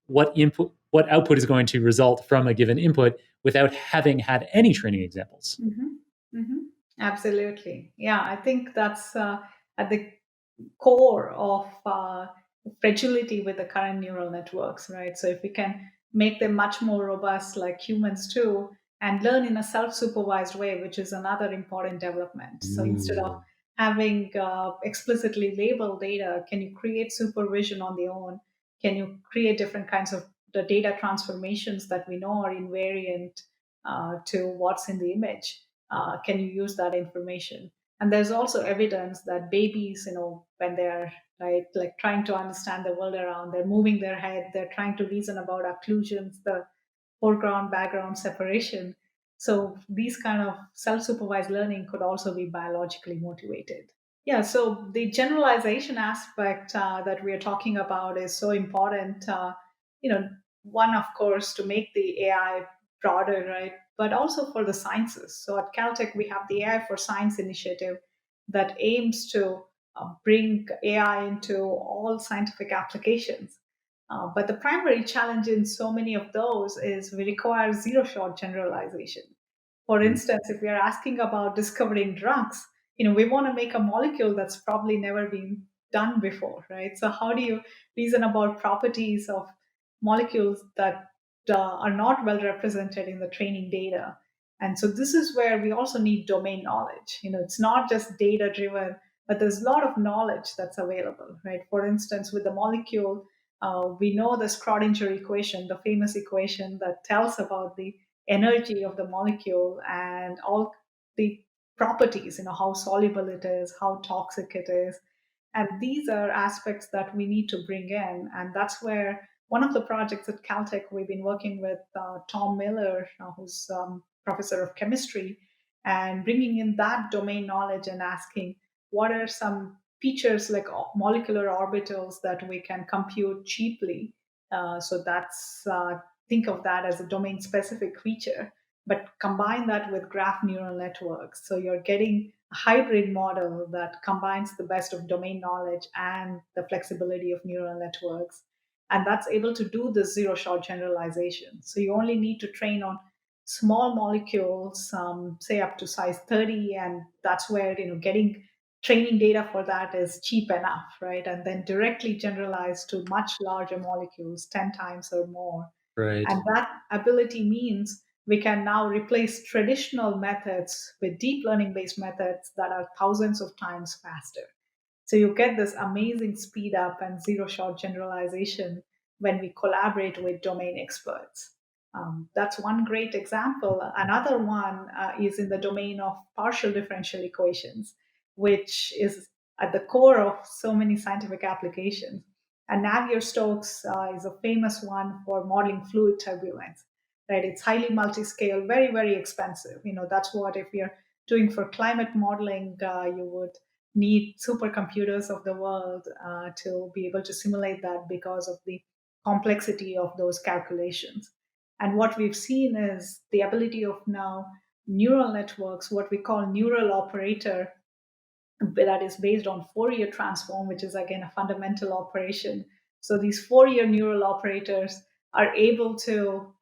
what output is going to result from a given input without having had any training examples. Mm-hmm. Mm-hmm. Absolutely. Yeah, I think that's at the core of fragility with the current neural networks, right? So if we can make them much more robust like humans too, and learn in a self-supervised way, which is another important development. So instead of Ooh. having explicitly labeled data, can you create supervision on their own? Can you create different kinds of the data transformations that we know are invariant to what's in the image? Can you use that information? And there's also evidence that babies, when they're right, like trying to understand the world around, they're moving their head, they're trying to reason about occlusions, the foreground background separation. So these kind of self-supervised learning could also be biologically motivated. Yeah, so the generalization aspect that we are talking about is so important. One, of course, to make the AI broader, right? But also for the sciences. So at CalTech, we have the AI for Science initiative that aims to bring AI into all scientific applications. But the primary challenge in so many of those is we require zero shot generalization. For instance, if we are asking about discovering drugs, we want to make a molecule that's probably never been done before, right? So how do you reason about properties of molecules that are not well represented in the training data? And so this is where we also need domain knowledge. It's not just data driven, but there's a lot of knowledge that's available, right? For instance, with the molecule, we know the Schrodinger equation, the famous equation that tells about the energy of the molecule and all the properties, how soluble it is, how toxic it is. And these are aspects that we need to bring in. And that's where one of the projects at Caltech we've been working with Tom Miller, who's professor of chemistry, and bringing in that domain knowledge and asking what are some features like molecular orbitals that we can compute cheaply. So that's think of that as a domain specific feature, but combine that with graph neural networks. So you're getting a hybrid model that combines the best of domain knowledge and the flexibility of neural networks. And that's able to do the zero shot generalization. So you only need to train on small molecules, say up to size 30, and that's where getting training data for that is cheap enough, right? And then directly generalize to much larger molecules, 10 times or more. Right. And that ability means we can now replace traditional methods with deep learning based methods that are thousands of times faster. So you get this amazing speed up and zero shot generalization when we collaborate with domain experts. That's one great example. Another one is in the domain of partial differential equations, which is at the core of so many scientific applications. And Navier-Stokes is a famous one for modeling fluid turbulence. Right? It's highly multi-scale, very, very expensive. That's what if you're doing for climate modeling, you would need supercomputers of the world to be able to simulate that because of the complexity of those calculations. And what we've seen is the ability of now neural networks, what we call neural operator, that is based on Fourier transform, which is again a fundamental operation. So these Fourier neural operators are able to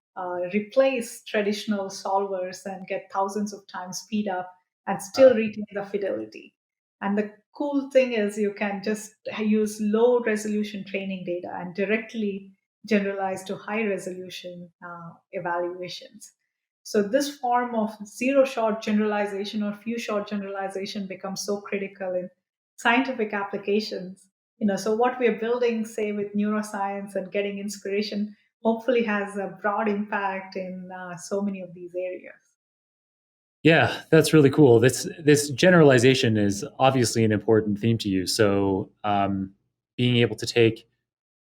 replace traditional solvers and get thousands of times speed up and still retain the fidelity. And the cool thing is you can just use low resolution training data and directly generalize to high resolution evaluations. So this form of zero shot generalization or few shot generalization becomes so critical in scientific applications. So what we are building, say with neuroscience and getting inspiration, hopefully has a broad impact in so many of these areas. Yeah, that's really cool. This generalization is obviously an important theme to you. So, being able to take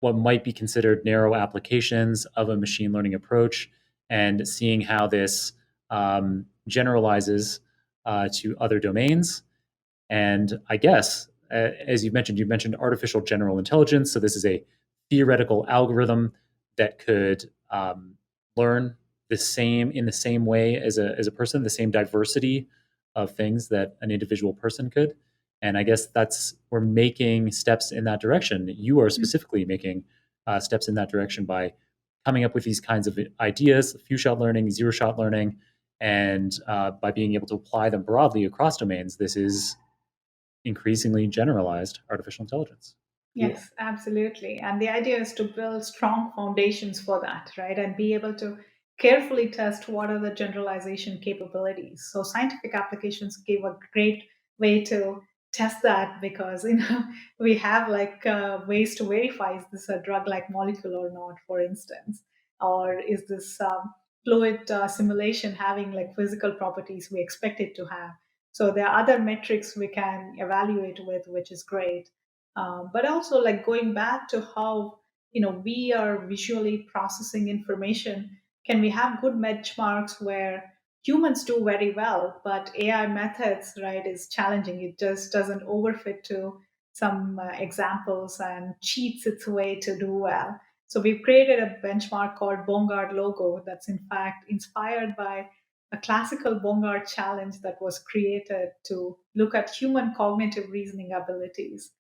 what might be considered narrow applications of a machine learning approach and seeing how this generalizes to other domains. And I guess, as you mentioned artificial general intelligence. So this is a theoretical algorithm that could learn the same in the same way as a person, the same diversity of things that an individual person could. And I guess that's we're making steps in that direction. You are specifically making steps in that direction by coming up with these kinds of ideas, few shot learning, zero shot learning, and by being able to apply them broadly across domains. This is increasingly generalized artificial intelligence. Cool. Yes, absolutely. And the idea is to build strong foundations for that, right? And be able to carefully test what are the generalization capabilities. So scientific applications give a great way to test that because we have like ways to verify is this a drug-like molecule or not, for instance, or is this fluid simulation having like physical properties we expect it to have. So there are other metrics we can evaluate with, which is great, but also like going back to how we are visually processing information. Can we have good benchmarks where humans do very well, but AI methods, right, is challenging. It just doesn't overfit to some examples and cheats its way to do well. So we've created a benchmark called Bongard logo that's in fact inspired by a classical Bongard challenge that was created to look at human cognitive reasoning abilities.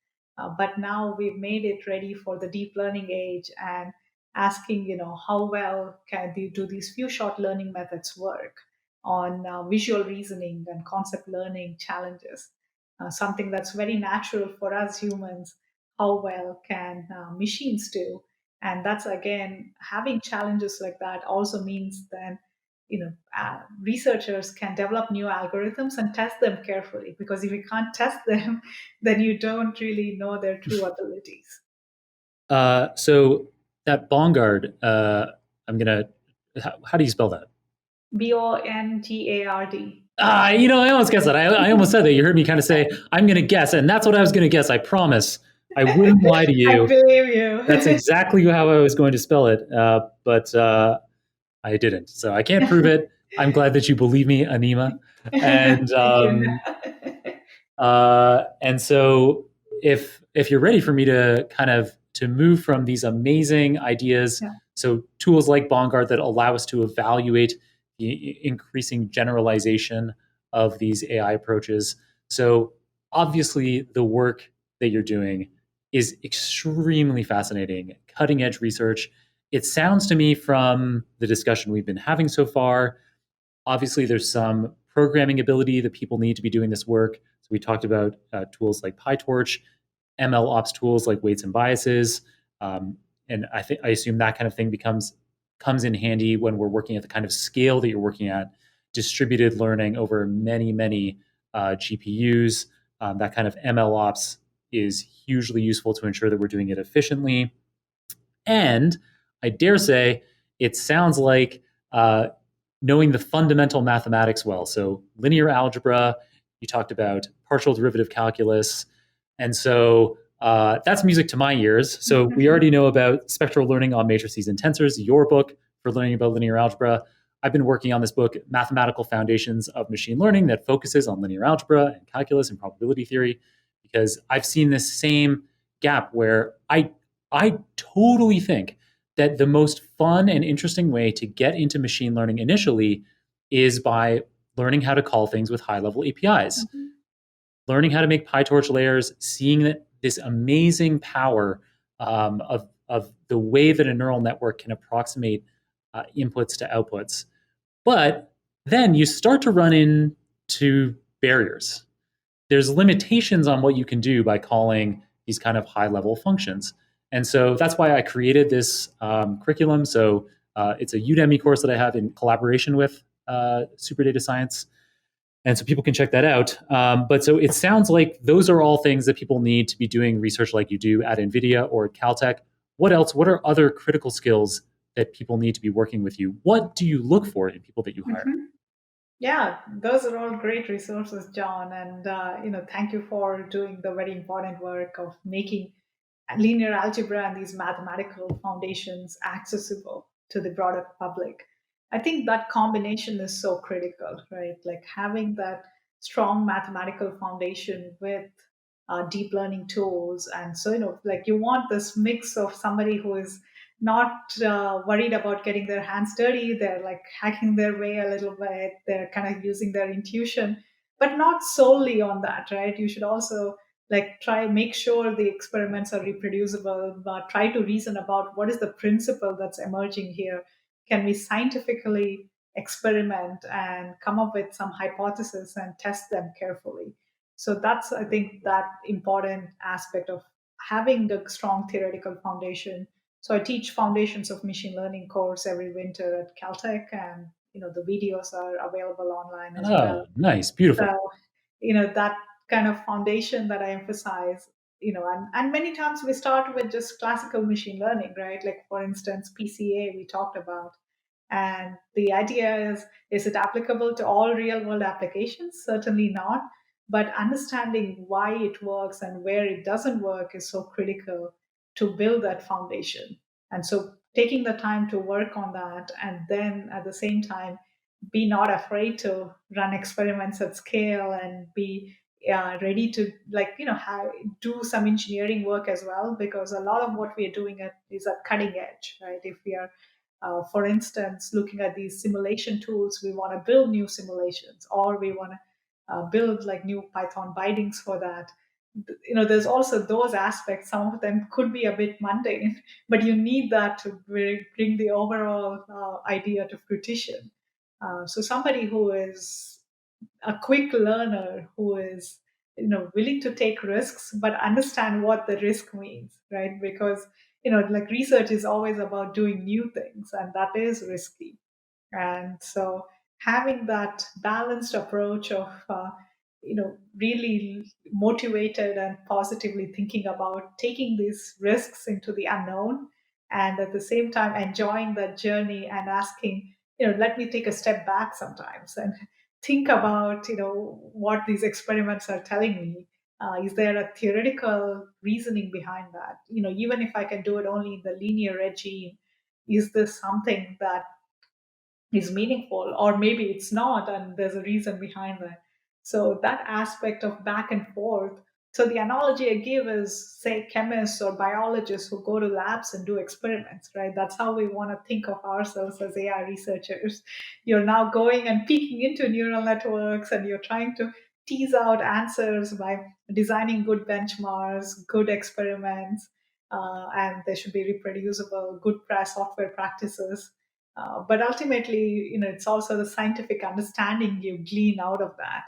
But now we've made it ready for the deep learning age and asking, how well do these few shot learning methods work on visual reasoning and concept learning challenges? Something that's very natural for us humans. How well can machines do? And that's again, having challenges like that also means then researchers can develop new algorithms and test them carefully, because if you can't test them then you don't really know their true abilities. So that Bongard, I'm gonna. How do you spell that? Bongard. I almost guessed that. I almost said that. You heard me kind of say, I'm going to guess. And that's what I was going to guess. I promise. I wouldn't lie to I you. believe That's you. exactly how I was going to spell it. But I didn't. So I can't prove it. I'm glad that you believe me, Anima. And Thank you. so if you're ready for me to kind of to move from these amazing ideas, Yeah. so tools like Bongard that allow us to evaluate the increasing generalization of these AI approaches. So obviously the work that you're doing is extremely fascinating, cutting edge research. It sounds to me from the discussion we've been having so far, obviously there's some programming ability that people need to be doing this work. So we talked about tools like PyTorch, ML ops tools like weights and biases, and I assume that kind of thing comes in handy when we're working at the kind of scale that you're working at, distributed learning over many GPUs. That kind of ML ops is hugely useful to ensure that we're doing it efficiently. And I dare say, it sounds like knowing the fundamental mathematics well. So linear algebra, you talked about partial derivative calculus. And so that's music to my ears. So we already know about spectral learning on matrices and tensors, your book for learning about linear algebra. I've been working on this book, Mathematical Foundations of Machine Learning, that focuses on linear algebra and calculus and probability theory, because I've seen this same gap where I totally think that the most fun and interesting way to get into machine learning initially is by learning how to call things with high level APIs, Mhm. learning how to make PyTorch layers, seeing that this amazing power of the way that a neural network can approximate inputs to outputs. But then you start to run into barriers. There's limitations on what you can do by calling these kind of high level functions. And so that's why I created this curriculum. So it's a Udemy course that I have in collaboration with Super Data Science. And so people can check that out. But so it sounds like those are all things that people need to be doing research like you do at NVIDIA or at CalTech. What else? What are other critical skills that people need to be working with you? What do you look for in people that you hire? Mhm. Yeah, those are all great resources, John. And, thank you for doing the very important work of making linear algebra and these mathematical foundations accessible to the broader public. I think that combination is so critical, right? Like having that strong mathematical foundation with deep learning tools. And so, like you want this mix of somebody who is not worried about getting their hands dirty. They're like hacking their way a little bit. They're kind of using their intuition, but not solely on that, right? You should also like try make sure the experiments are reproducible, but try to reason about what is the principle that's emerging here. Can we scientifically experiment and come up with some hypothesis and test them carefully? So that's, I think, that important aspect of having the strong theoretical foundation. So I teach foundations of machine learning course every winter at CalTech, and the videos are available online as well. Oh, nice, beautiful. So, that kind of foundation that I emphasize, and many times we start with just classical machine learning, right? Like, for instance, PCA we talked about. And the idea is it applicable to all real world applications? Certainly not. But understanding why it works and where it doesn't work is so critical to build that foundation. And so taking the time to work on that, and then at the same time, be not afraid to run experiments at scale and be ready to, like, do some engineering work as well, because a lot of what we are doing is at cutting edge, right? If we are for instance, looking at these simulation tools, we want to build new simulations, or we want to build like new Python bindings for that. There's also those aspects. Some of them could be a bit mundane, but you need that to bring the overall idea to fruition. So somebody who is a quick learner, who is willing to take risks but understand what the risk means, right? Because like research is always about doing new things, and that is risky. And so having that balanced approach of really motivated and positively thinking about taking these risks into the unknown, and at the same time enjoying that journey and asking, let me take a step back sometimes and think about what these experiments are telling me. Is there a theoretical reasoning behind that? Even if I can do it only in the linear regime, is this something that is meaningful, or maybe it's not and there's a reason behind that? So that aspect of back and forth. So the analogy I give is, say, chemists or biologists who go to labs and do experiments, right? That's how we want to think of ourselves as AI researchers. You're now going and peeking into neural networks, and you're trying to tease out answers by designing good benchmarks, good experiments, and they should be reproducible, good software practices. But ultimately, it's also the scientific understanding you glean out of that,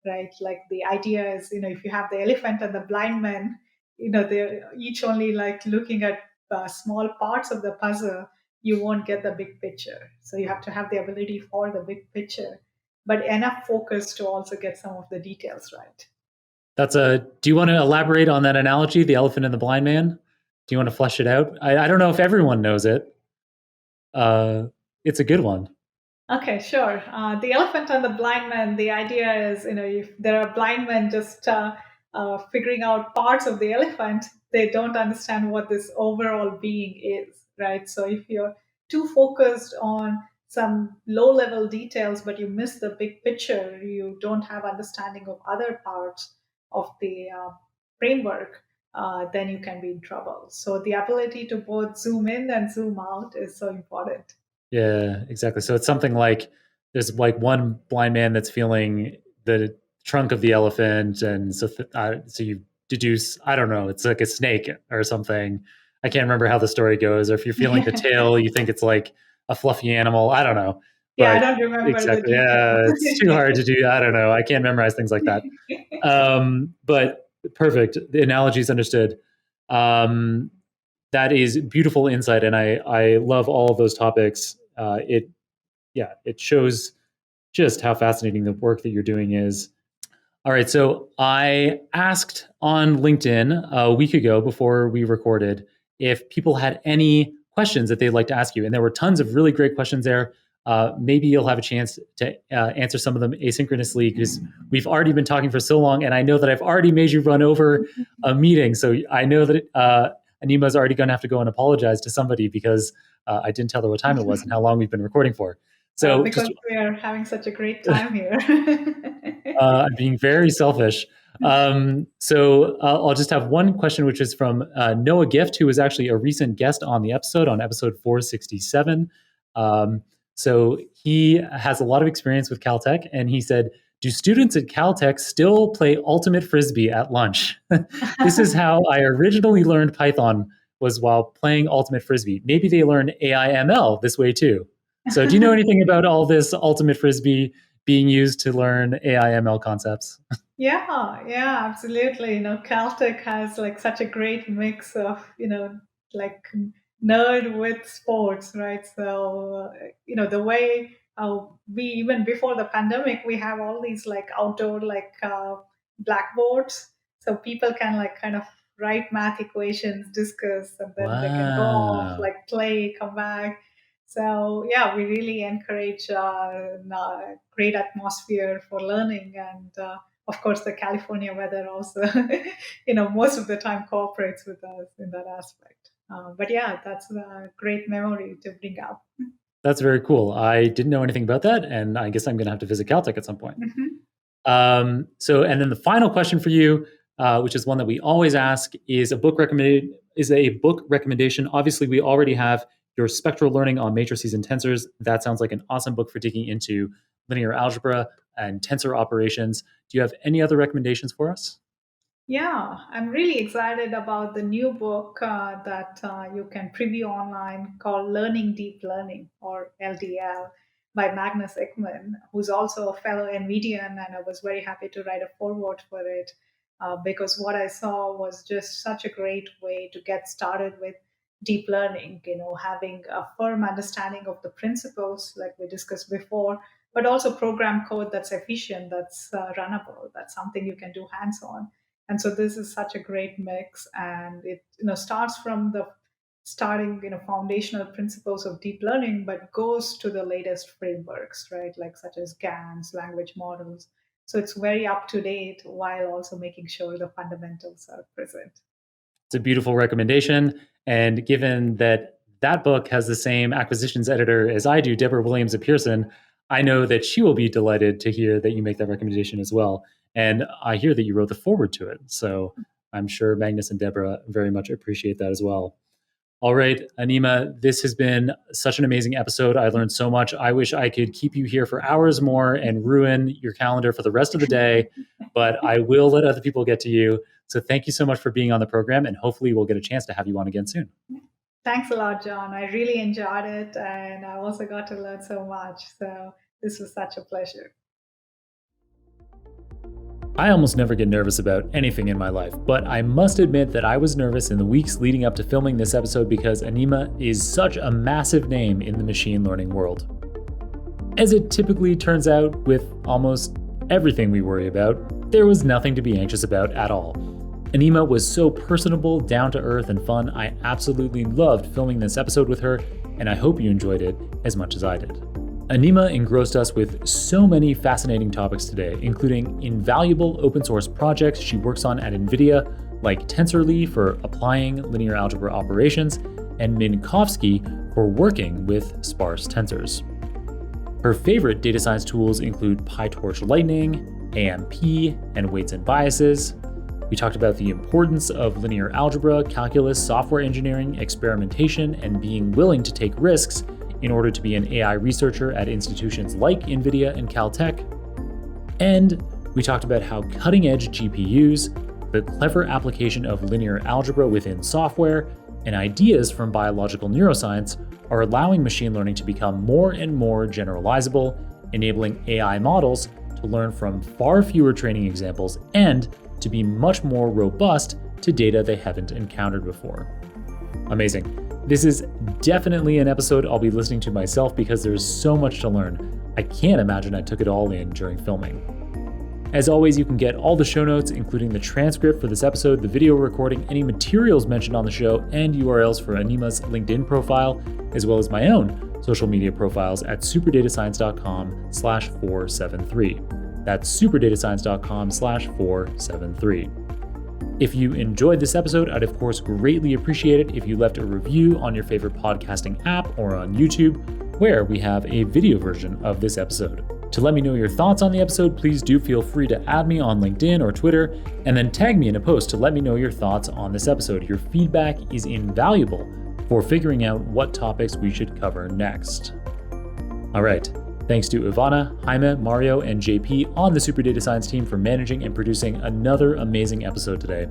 right? Like the idea is, if you have the elephant and the blind man, they're each only like looking at small parts of the puzzle, you won't get the big picture. So you have to have the ability for the big picture, but enough focus to also get some of the details right. That's a. Do you want to elaborate on that analogy, the elephant and the blind man? Do you want to flesh it out? I don't know if everyone knows it. Uh, it's a good one. Okay, sure. The elephant and the blind man, the idea is, if there are blind men just figuring out parts of the elephant, they don't understand what this overall being is, right? So if you're too focused on some low level details, but you miss the big picture, you don't have understanding of other parts of the framework, then you can be in trouble. So the ability to both zoom in and zoom out is so important. Yeah, exactly. So it's something like there's like one blind man that's feeling the trunk of the elephant, and so you deduce. I don't know. It's like a snake or something. I can't remember how the story goes. Or if you're feeling the tail, you think it's like a fluffy animal. I don't know. Yeah, I But don't remember the exactly, yeah, it's too hard to details. do. I don't know. I can't memorize things like that. But perfect. The analogy is understood. Um, that is beautiful insight, and I love all of those topics. It shows just how fascinating the work that you're doing is. All right, so I asked on LinkedIn a week ago before we recorded if people had any questions that they'd like to ask you, and there were tons of really great questions there. maybe you'll have a chance to answer some of them asynchronously, because we've already been talking for so long, and I know that I've already made you run over a meeting. So I know that Anima's already going to have to go and apologize to somebody because I didn't tell her what time it was and how long we've been recording for. So because we are having such a great time here. I'm being very selfish. So I'll just have one question, which is from Noah Gift, who was actually a recent guest on the episode, on episode 467. So he has a lot of experience with CalTech, and he said, do students at CalTech still play ultimate frisbee at lunch? This is how I originally learned Python, was while playing ultimate frisbee. Maybe they learn AI ML this way too. So do you know anything about all this ultimate frisbee being used to learn AI ML concepts? Yeah, absolutely. CalTech has like such a great mix of, like nerd with sports, right? So, the way we, even before the pandemic, we have all these like outdoor, like blackboards. So people can like kind of write math equations, discuss, and then they can go off, Wow. like play, come back. So yeah, we really encourage great atmosphere for learning, and of course the California weather also, most of the time cooperates with us in that aspect. But yeah, that's a great memory to bring up. That's very cool. I didn't know anything about that, and I guess I'm going to have to visit CalTech at some point. Mhm. And then the final question for you, which is one that we always ask, is a book recommendation. Obviously, we already have your Spectral Learning on Matrices and Tensors. That sounds like an awesome book for digging into linear algebra and tensor operations. Do you have any other recommendations for us? Yeah, I'm really excited about the new book that you can preview online, called Learning Deep Learning, or LDL, by Magnus Ekman, who's also a fellow NVIDIAN, and I was very happy to write a foreword for it because what I saw was just such a great way to get started with deep learning, having a firm understanding of the principles like we discussed before, but also program code that's efficient, that's runnable, that's something you can do hands on. And so this is such a great mix, and it starts from the starting foundational principles of deep learning, but goes to the latest frameworks, right, like such as GANs, language models. So it's very up to date while also making sure the fundamentals are present. It's a beautiful recommendation. And given that that book has the same acquisitions editor as I do, Deborah Williams of Pearson, I know that she will be delighted to hear that you make that recommendation as well. And I hear that you wrote the foreword to it. So I'm sure Magnus and Deborah very much appreciate that as well. All right, Anima, this has been such an amazing episode. I learned so much. I wish I could keep you here for hours more and ruin your calendar for the rest of the day, but I will let other people get to you. So thank you so much for being on the program, and hopefully we'll get a chance to have you on again soon. Thanks a lot, John. I really enjoyed it, and I also got to learn so much. So this was such a pleasure. I almost never get nervous about anything in my life, but I must admit that I was nervous in the weeks leading up to filming this episode because Anima is such a massive name in the machine learning world. As it typically turns out with almost everything we worry about, there was nothing to be anxious about at all. Anima was so personable, down to earth, and fun. I absolutely loved filming this episode with her, and I hope you enjoyed it as much as I did. Anima engrossed us with so many fascinating topics today, including invaluable open source projects she works on at NVIDIA, like TensorLee for applying linear algebra operations, and Minkowski for working with sparse tensors. Her favorite data science tools include PyTorch Lightning, AMP, and weights and biases. We talked about the importance of linear algebra, calculus, software engineering, experimentation, and being willing to take risks in order to be an AI researcher at institutions like NVIDIA and CalTech. And we talked about how cutting-edge GPUs, the clever application of linear algebra within software, and ideas from biological neuroscience are allowing machine learning to become more and more generalizable, enabling AI models to learn from far fewer training examples and to be much more robust to data they haven't encountered before. Amazing. This is definitely an episode I'll be listening to myself because there's so much to learn. I can't imagine I took it all in during filming. As always, you can get all the show notes, including the transcript for this episode, the video recording, any materials mentioned on the show, and URLs for Anima's LinkedIn profile, as well as my own social media profiles at superdatascience.com/473. That's superdatascience.com/473. If you enjoyed this episode, I'd of course greatly appreciate it if you left a review on your favorite podcasting app or on YouTube, where we have a video version of this episode. To let me know your thoughts on the episode, please do feel free to add me on LinkedIn or Twitter, and then tag me in a post to let me know your thoughts on this episode. Your feedback is invaluable for figuring out what topics we should cover next. All right. Thanks to Ivana, Jaime, Mario, and JP on the Super Data Science team for managing and producing another amazing episode today.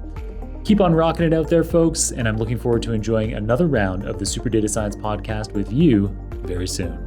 Keep on rocking it out there, folks, and I'm looking forward to enjoying another round of the Super Data Science podcast with you very soon.